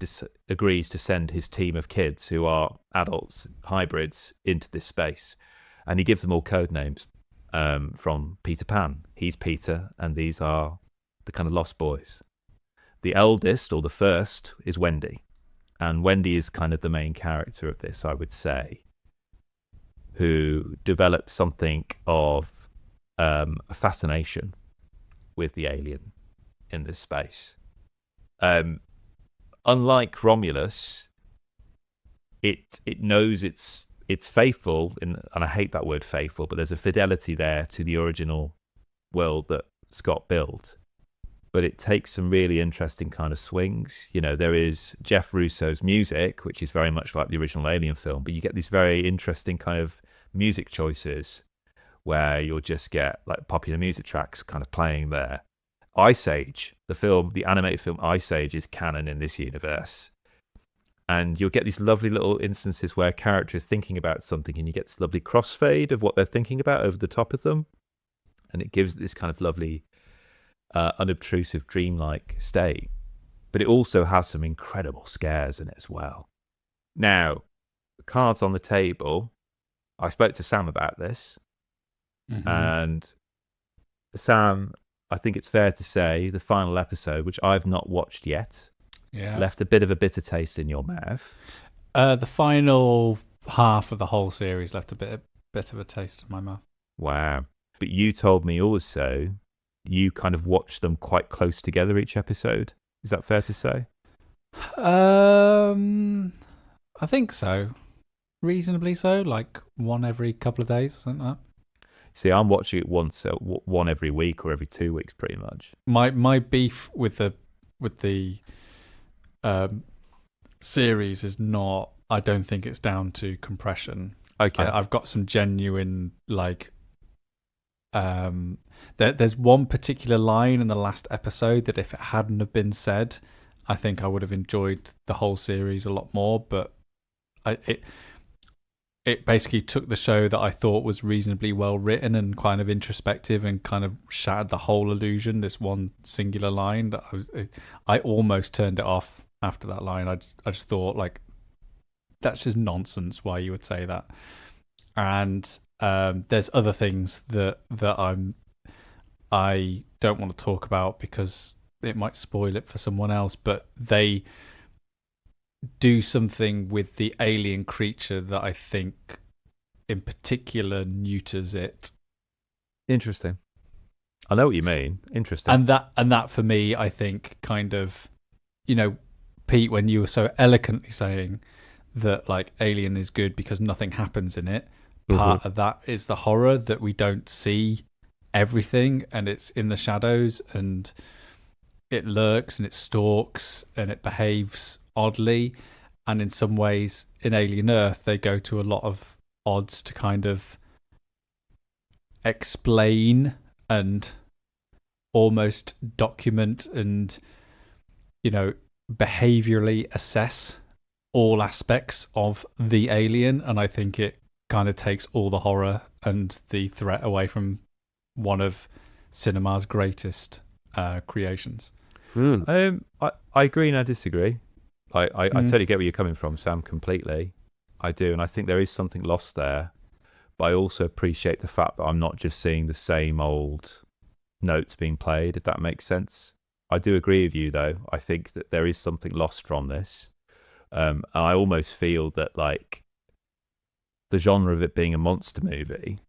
agrees to send his team of kids who are adults, hybrids, into this space. And he gives them all code names from Peter Pan. He's Peter, and these are the kind of lost boys. The eldest, or the first, is Wendy. And Wendy is kind of the main character of this, I would say, who developed something of a fascination with the alien in this space. Unlike Romulus, it knows it's faithful, and I hate that word faithful, but there's a fidelity there to the original world that Scott built. But it takes some really interesting kind of swings. There is Jeff Russo's music, which is very much like the original Alien film, but you get these very interesting kind of music choices where you'll just get like popular music tracks kind of playing there. Ice Age, the animated film Ice Age, is canon in this universe. And you'll get these lovely little instances where a character is thinking about something and you get this lovely crossfade of what they're thinking about over the top of them. And it gives this kind of lovely unobtrusive, dreamlike state. But it also has some incredible scares in it as well. Now, the cards on the table, I spoke to Sam about this. Mm-hmm. And Sam, I think it's fair to say, the final episode, which I've not watched yet. Yeah. Left a bit of a bitter taste in your mouth. The final half of the whole series left a bit of a taste in my mouth. Wow. But you told me also you kind of watched them quite close together each episode. Is that fair to say? I think so. Reasonably so, like one every couple of days or something like that. See, I'm watching it one every week or every 2 weeks, pretty much. My beef with the series is not. I don't think it's down to compression. Okay. I've got some genuine there's one particular line in the last episode that if it hadn't have been said, I think I would have enjoyed the whole series a lot more. But it basically took the show that I thought was reasonably well written and kind of introspective and kind of shattered the whole illusion. This one singular line that I almost turned it off after that line. I just thought, like, that's just nonsense. Why you would say that? And there's other things that I don't want to talk about because it might spoil it for someone else. But they do something with the alien creature that I think in particular neuters it. Interesting. I know what you mean. Interesting. And that for me, I think kind of, Pete, when you were so eloquently saying that like Alien is good because nothing happens in it, part of that is the horror that we don't see everything and it's in the shadows and it lurks and it stalks and it behaves oddly, and in some ways in Alien Earth they go to a lot of odds to kind of explain and almost document and behaviorally assess all aspects of the alien, and I think it kind of takes all the horror and the threat away from one of cinema's greatest creations. I agree and I disagree. I totally get where you're coming from, Sam, completely. I do, and I think there is something lost there. But I also appreciate the fact that I'm not just seeing the same old notes being played, if that makes sense. I do agree with you, though. I think that there is something lost from this. And I almost feel that, like, the genre of it being a monster movie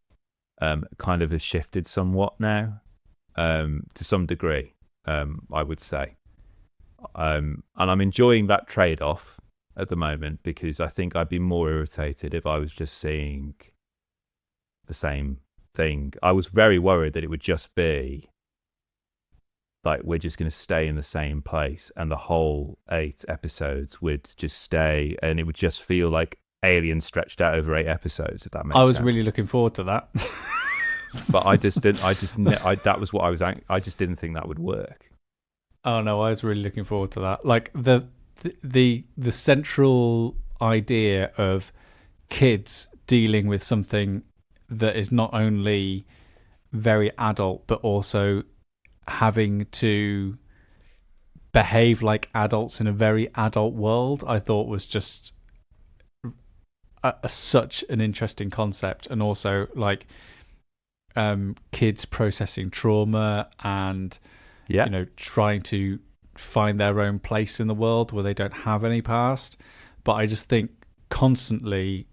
kind of has shifted somewhat now, to some degree, I would say. And I'm enjoying that trade-off at the moment because I think I'd be more irritated if I was just seeing the same thing. I was very worried that it would just be like we're just going to stay in the same place and the whole 8 episodes would just stay and it would just feel like Alien stretched out over 8 episodes, if that makes sense. I was really looking forward to that. But I just didn't, that was what I just didn't think that would work. Oh no, I was really looking forward to that. Like the central idea of kids dealing with something that is not only very adult but also having to behave like adults in a very adult world, I thought was just such an interesting concept. And also like kids processing trauma and trying to find their own place in the world where they don't have any past. But I just think constantly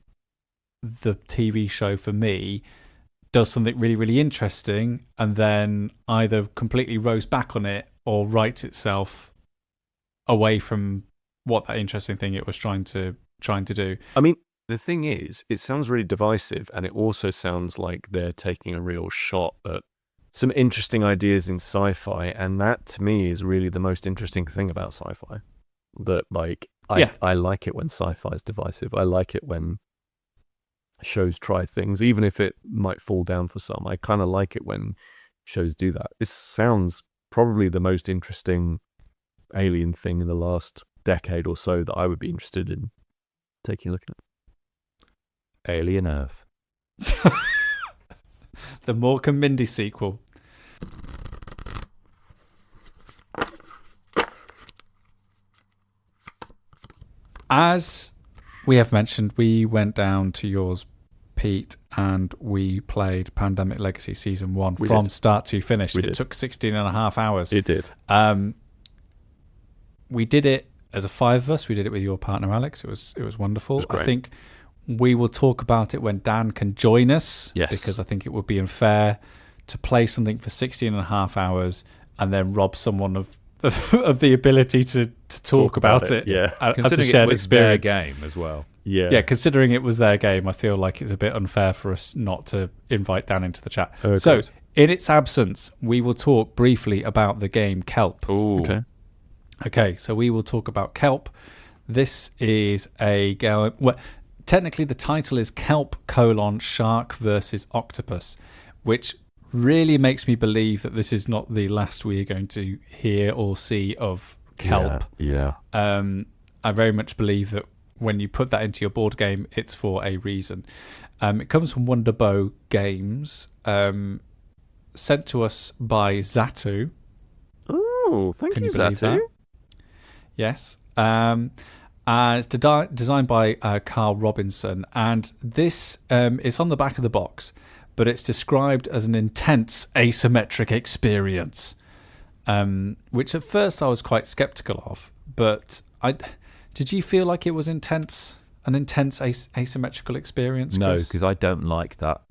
the TV show for me does something really, really interesting and then either completely rows back on it or writes itself away from what that interesting thing it was trying to do. I mean, the thing is, it sounds really divisive, and it also sounds like they're taking a real shot at some interesting ideas in sci-fi, and that to me is really the most interesting thing about sci-fi. That I like it when sci-fi is divisive. I like it when shows try things, even if it might fall down for some. I kind of like it when shows do that. This sounds probably the most interesting alien thing in the last decade or so that I would be interested in taking a look at. Alien Earth. The Mork and Mindy sequel. As we have mentioned, we went down to yours, Pete, and we played Pandemic Legacy Season 1 from start to finish. It took 16 and a half hours. It did. We did it as a 5 of us. We did it with your partner Alex. It was wonderful. Great. I think we will talk about it when Dan can join us. Yes. Because I think it would be unfair to play something for 16 and a half hours and then rob someone of the ability to talk about it. Yeah. As a Considering shared it was their experience. game as well. Yeah, considering it was their game, I feel like it's a bit unfair for us not to invite Dan into the chat. So, in its absence, we will talk briefly about the game Kelp. Ooh. Okay, so we will talk about Kelp. This is a game. Well, technically, the title is Kelp: Shark versus Octopus, which really makes me believe that this is not the last we are going to hear or see of Kelp. Yeah. I very much believe that when you put that into your board game, it's for a reason. It comes from Wonderbow Games, sent to us by Zatu. Oh, thank you, believe Zatu. that? Yes. And it's designed by Carl Robinson. And this is on the back of the box, but it's described as an intense asymmetric experience, which at first I was quite skeptical of. But did you feel like it was intense? An intense asymmetrical experience? No, Chris? because I don't like that.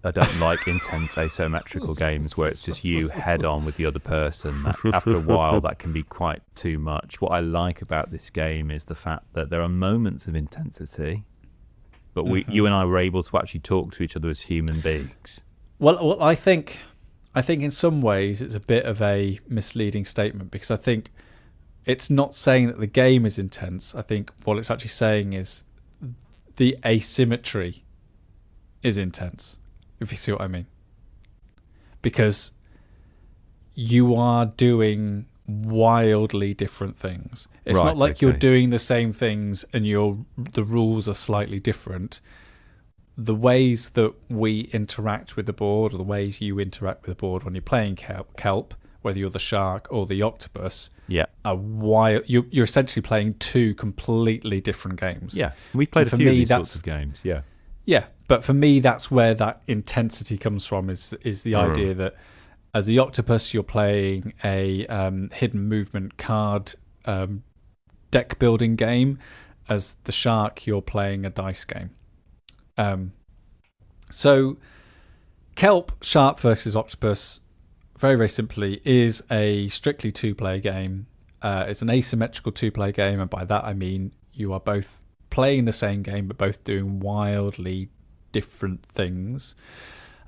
I don't like intense asymmetrical games where it's just you head on with the other person. After a while, that can be quite too much. What I like about this game is the fact that there are moments of intensity, but you and I were able to actually talk to each other as human beings. Well, I think in some ways it's a bit of a misleading statement, because I think it's not saying that the game is intense. I think what it's actually saying is the asymmetry is intense, if you see what I mean. Because you are doing wildly different things. It's Right, not like okay. you're doing the same things and the rules are slightly different. The ways that we interact with the board, or the ways you interact with the board when you're playing Kelp, whether you're the shark or the octopus, are wild. You're essentially playing two completely different games. Yeah, we've played a for few of me, these that's- sorts of games. Yeah, Yeah, but for me, that's where that intensity comes from. Is the idea that as the octopus, you're playing a hidden movement card deck building game. As the shark, you're playing a dice game. So, Kelp: Shark versus Octopus, very, very simply, is a strictly two-player game. It's an asymmetrical two-player game, and by that I mean you are both playing the same game, but both doing wildly different things.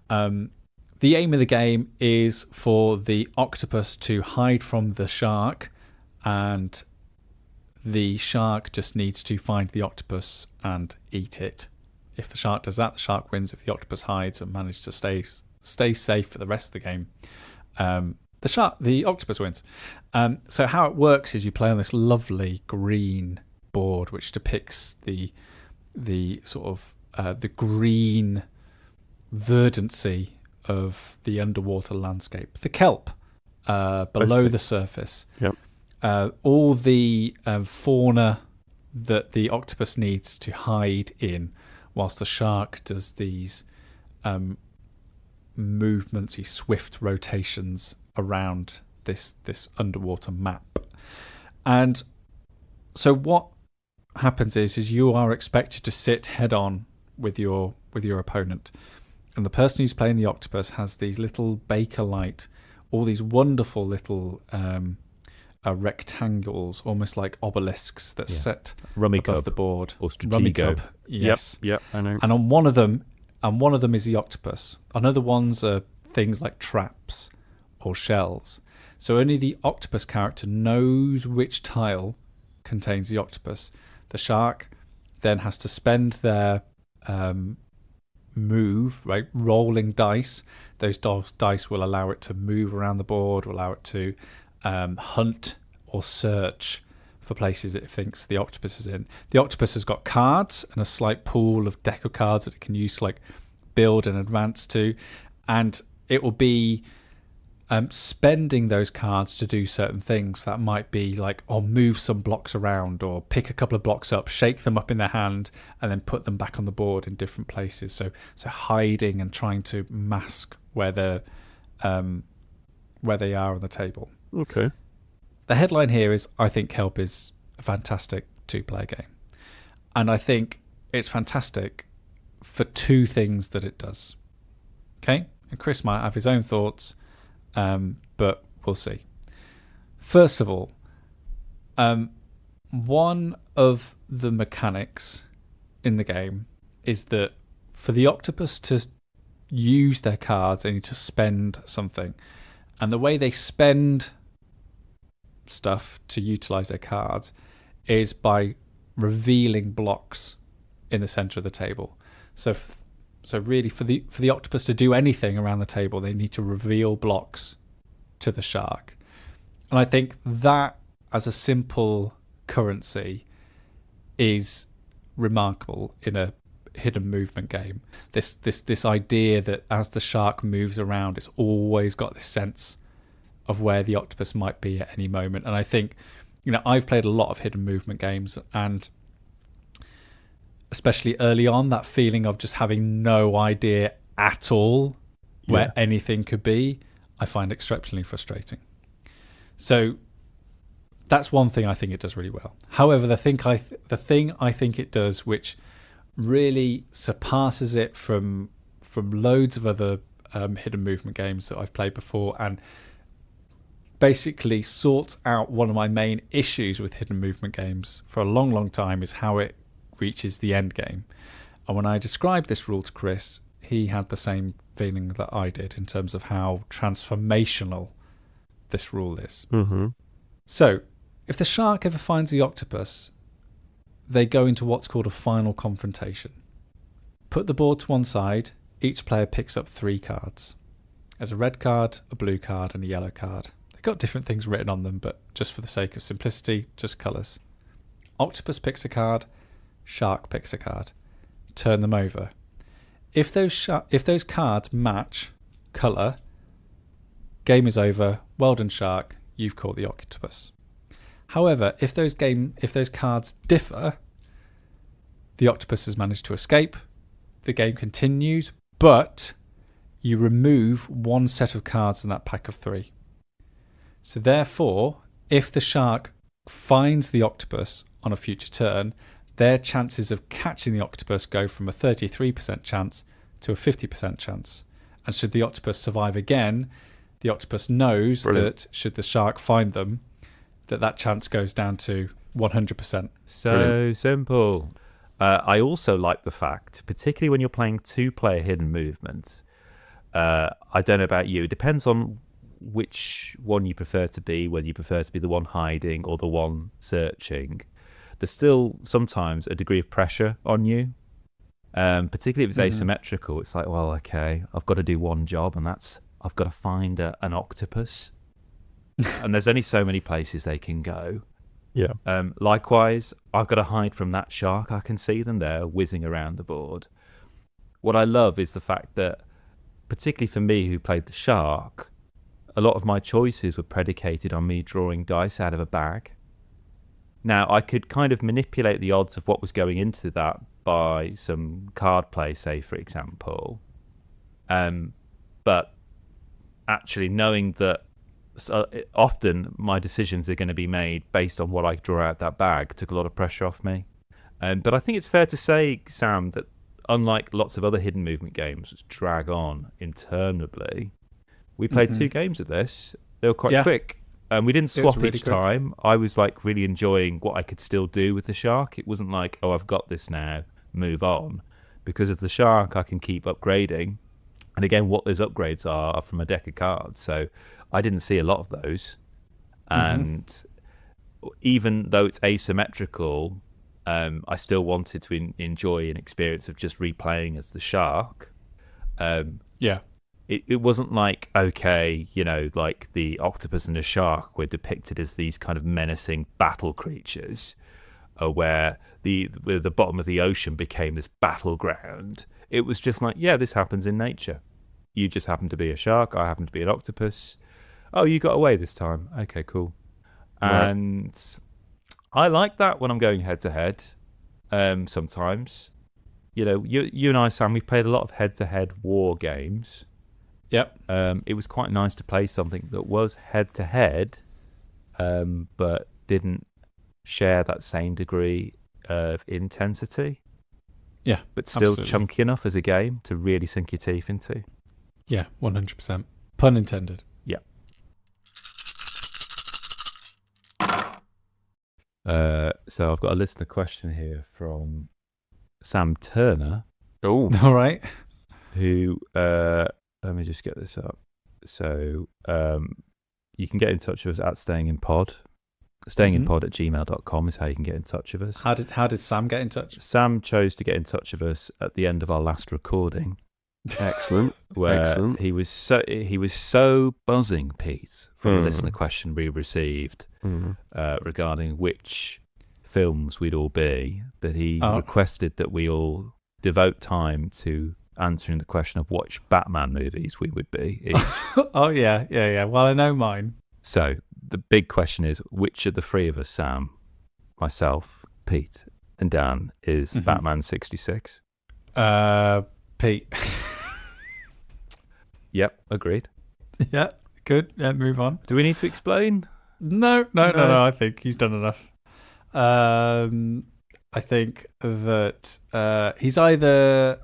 The aim of the game is for the octopus to hide from the shark, and the shark just needs to find the octopus and eat it. If the shark does that, the shark wins. If the octopus hides and manages to stay safe for the rest of the game, the octopus wins. So how it works is you play on this lovely green board, which depicts the sort of the green verdancy of the underwater landscape, the kelp below the surface. Yep. All the fauna that the octopus needs to hide in, whilst the shark does these movements, these swift rotations around this underwater map. And so what happens is you are expected to sit head on with your opponent, and the person who's playing the octopus has these little baker light, all these wonderful little rectangles, almost like obelisks that set Rummy above Cub the board. or Rummy Stratego. Cub, yes. Yep, I know. And on one of them is the octopus. On other ones are things like traps or shells. So only the octopus character knows which tile contains the octopus. The shark then has to spend their move, right, rolling dice. Those dice will allow it to move around the board, will allow it to hunt or search for places it thinks the octopus is in. The octopus has got cards and a slight pool of deck of cards that it can use to like build and advance to, and it will be spending those cards to do certain things. That might be like, move some blocks around, or pick a couple of blocks up, shake them up in their hand, and then put them back on the board in different places. So hiding and trying to mask where they are on the table. Okay. The headline here is, I think Kelp is a fantastic 2-player game. And I think it's fantastic for 2 things that it does. Okay? And Chris might have his own thoughts, but we'll see. First of all, one of the mechanics in the game is that for the octopus to use their cards, they need to spend something. And the way they spend stuff to utilize their cards is by revealing blocks in the center of the table. So really, for the octopus to do anything around the table, they need to reveal blocks to the shark. And I think that, as a simple currency, is remarkable in a hidden movement game. This idea that as the shark moves around, it's always got this sense of where the octopus might be at any moment. And I think, I've played a lot of hidden movement games, and especially early on, that feeling of just having no idea at all where anything could be, I find exceptionally frustrating. So that's one thing I think it does really well. However, the thing I think it does, which really surpasses it from loads of other hidden movement games that I've played before, and basically sorts out one of my main issues with hidden movement games for a long, long time, is how it reaches the end game. And when I described this rule to Chris, he had the same feeling that I did in terms of how transformational this rule is. Mm-hmm. So if the shark ever finds the octopus, they go into what's called a final confrontation. Put the board to one side, each player picks up 3 cards. There's a red card, a blue card, and a yellow card. They've got different things written on them, but just for the sake of simplicity, just colours. Octopus picks a card, shark picks a card. Turn them over. If those cards match colour, game is over. Well done, shark. You've caught the octopus. However, if those cards differ, the octopus has managed to escape. The game continues, but you remove one set of cards in that pack of 3. So therefore, if the shark finds the octopus on a future turn, their chances of catching the octopus go from a 33% chance to a 50% chance. And should the octopus survive again, the octopus knows that should the shark find them, that chance goes down to 100%. So Brilliant. Simple. I also like the fact, particularly when you're playing 2-player hidden movement, I don't know about you, it depends on which one you prefer to be, whether you prefer to be the one hiding or the one searching. There's still sometimes a degree of pressure on you, particularly if it's asymmetrical. It's like, well, okay, I've got to do one job, and that's I've got to find an octopus. And there's only so many places they can go. Yeah. Likewise, I've got to hide from that shark. I can see them there whizzing around the board. What I love is the fact that, particularly for me who played the shark, a lot of my choices were predicated on me drawing dice out of a bag. Now, I could kind of manipulate the odds of what was going into that by some card play, say, for example. But actually knowing that often my decisions are going to be made based on what I draw out that bag took a lot of pressure off me. But I think it's fair to say, Sam, that unlike lots of other hidden movement games which drag on interminably, we played 2 games of this. They were quite quick. We didn't swap really each time. I was like really enjoying what I could still do with the shark. It wasn't like, oh, I've got this now, move on. Because as the shark, I can keep upgrading. And again, what those upgrades are from a deck of cards. So I didn't see a lot of those. And even though it's asymmetrical, I still wanted to enjoy an experience of just replaying as the shark. It wasn't like, okay, like the octopus and the shark were depicted as these kind of menacing battle creatures, where the bottom of the ocean became this battleground. It was just like, yeah, this happens in nature. You just happen to be a shark. I happen to be an octopus. Oh, you got away this time. Okay, cool. Right. And I like that when I'm going head to head. Sometimes, you and I, Sam, we've played a lot of head to head war games. Yep. It was quite nice to play something that was head to head, but didn't share that same degree of intensity. Yeah, but still absolutely. chunky enough as a game to really sink your teeth into. Yeah, 100%. Pun intended. Yeah. So I've got a listener question here from Sam Turner. Oh, All right. Who, let me just get this up. So you can get in touch with us at stayinginpod. Stayinginpod@gmail.com is how you can get in touch with us. How did Sam get in touch? Sam chose to get in touch with us at the end of our last recording. excellent. Where Excellent. he was so buzzing, Pete, from the listener question we received regarding which films we'd all be, that he requested that we all devote time to answering the question of which Batman movies we would be each. Oh yeah. Well, I know mine. So the big question is, which of the three of us, Sam, myself, Pete, and Dan, is Batman 66? Pete. Yep, agreed. Yeah, good. Yeah, move on. Do we need to explain? No. I think he's done enough. I think that he's either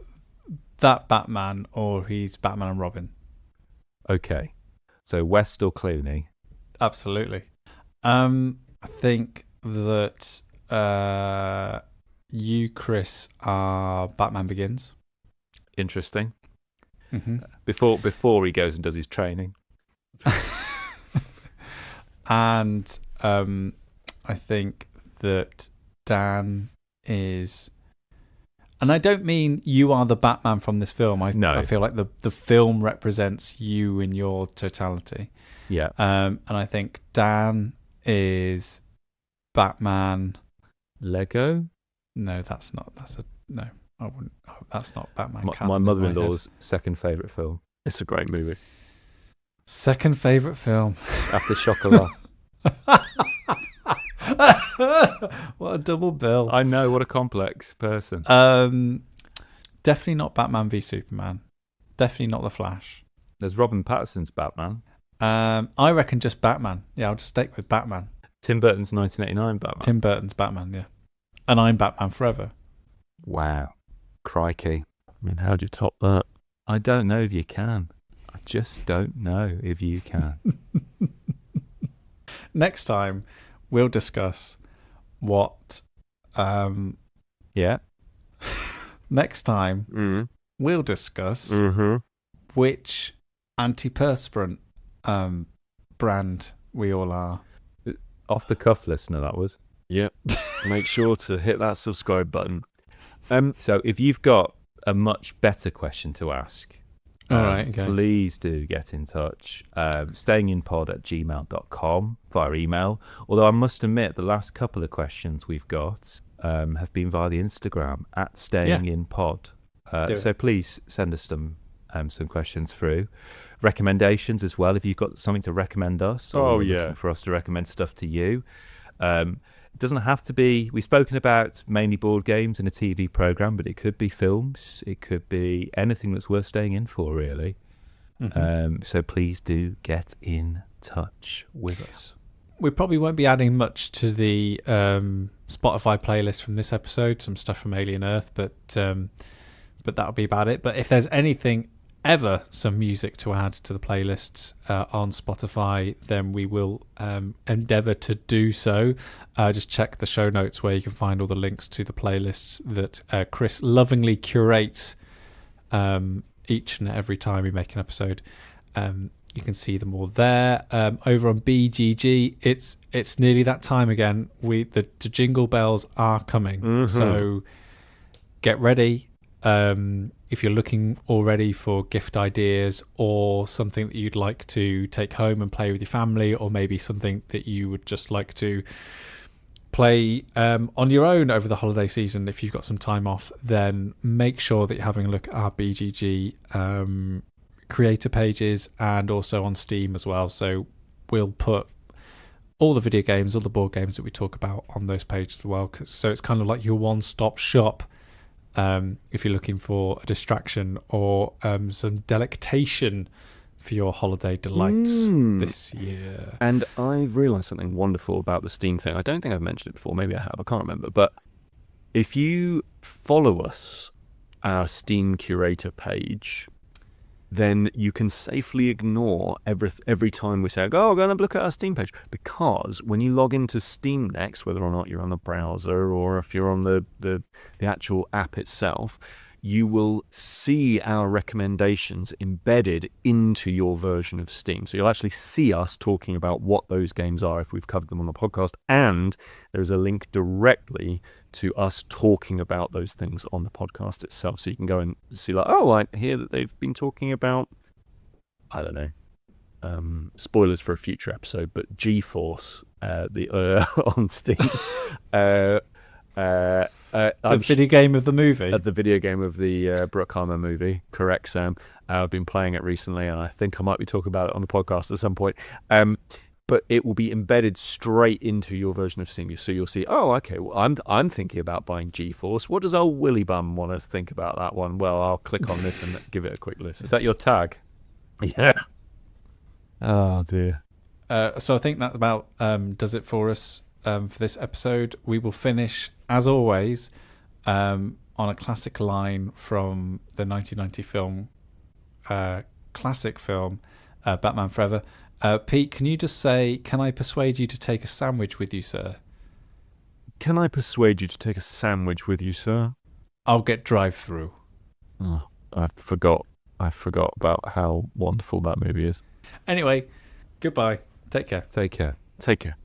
that Batman or he's Batman and Robin. Okay. So West or Clooney? Absolutely. I think that you, Chris, are Batman Begins. Interesting. Mm-hmm. Before he goes and does his training. And I think that Dan is, and I don't mean you are the Batman from this film. I feel like the film represents you in your totality. Yeah. And I think Dan is Batman. Lego? No, that's not. No. I wouldn't. Oh, that's not Batman. My mother-in-law's second favourite film. It's a great movie. Second favourite film. After Chocolat. What a double bill. I know, what a complex person. Definitely not Batman v Superman. Definitely not The Flash. There's Robin Pattinson's Batman. I reckon just Batman. Yeah, I'll just stick with Batman. Tim Burton's 1989 Batman. Tim Burton's Batman, yeah. And I'm Batman forever. Wow. Crikey. I mean, how do you top that? I don't know if you can. I just don't know if you can. Next time, we'll discuss what... Yeah. Next time, we'll discuss which antiperspirant brand we all are. Off the cuff listener, that was. Yep. Make sure to hit that subscribe button. So if you've got a much better question to ask, all right, okay, please do get in touch. Stayinginpod@gmail.com via email. Although I must admit, the last couple of questions we've got have been via the Instagram @stayinginpod. So please send us some questions through. Recommendations as well, if you've got something to recommend us. Or looking for us to recommend stuff to you. It doesn't have to be, we've spoken about mainly board games in a TV program, but it could be films, it could be anything that's worth staying in for, really. So please do get in touch with us. We probably won't be adding much to the Spotify playlist from this episode, some stuff from Alien Earth, but that'll be about it. But if there's anything ever, some music to add to the playlists on Spotify, then we will endeavour to do so. Just check the show notes where you can find all the links to the playlists that Chris lovingly curates each and every time we make an episode. You can see them all there. Over on BGG, it's nearly that time again. The jingle bells are coming, so get ready. If you're looking already for gift ideas or something that you'd like to take home and play with your family, or maybe something that you would just like to play on your own over the holiday season, if you've got some time off, then make sure that you're having a look at our BGG creator pages and also on Steam as well. So we'll put all the video games, all the board games that we talk about on those pages as well. So it's kind of like your one-stop shop. If you're looking for a distraction or some delectation for your holiday delights this year. And I've realised something wonderful about the Steam thing. I don't think I've mentioned it before. Maybe I have. I can't remember. But if you follow us, our Steam curator page, then you can safely ignore every time we say, oh, go and look at our Steam page. Because when you log into Steam Next, whether or not you're on the browser or if you're on the actual app itself, you will see our recommendations embedded into your version of Steam. So you'll actually see us talking about what those games are if we've covered them on the podcast. And there's a link directly to us talking about those things on the podcast itself. So you can go and see, like, oh, I hear that they've been talking about, I don't know, spoilers for a future episode, but GeForce on Steam. The video game of the movie? The video game of the Bruckheimer movie. Correct, Sam. I've been playing it recently, and I think I might be talking about it on the podcast at some point. But it will be embedded straight into your version of Steam. So you'll see, oh, okay, well, I'm thinking about buying GeForce. What does old Willy Bum want to think about that one? Well, I'll click on this and give it a quick listen. Is that your tag? Yeah. Oh, dear. So I think that about does it for us for this episode. We will finish, as always, on a classic line from the 1990 film, classic film, Batman Forever. Pete, can you just say, can I persuade you to take a sandwich with you, sir? Can I persuade you to take a sandwich with you, sir? I'll get drive-through. Oh, I forgot about how wonderful that movie is. Anyway, goodbye. Take care. Take care. Take care.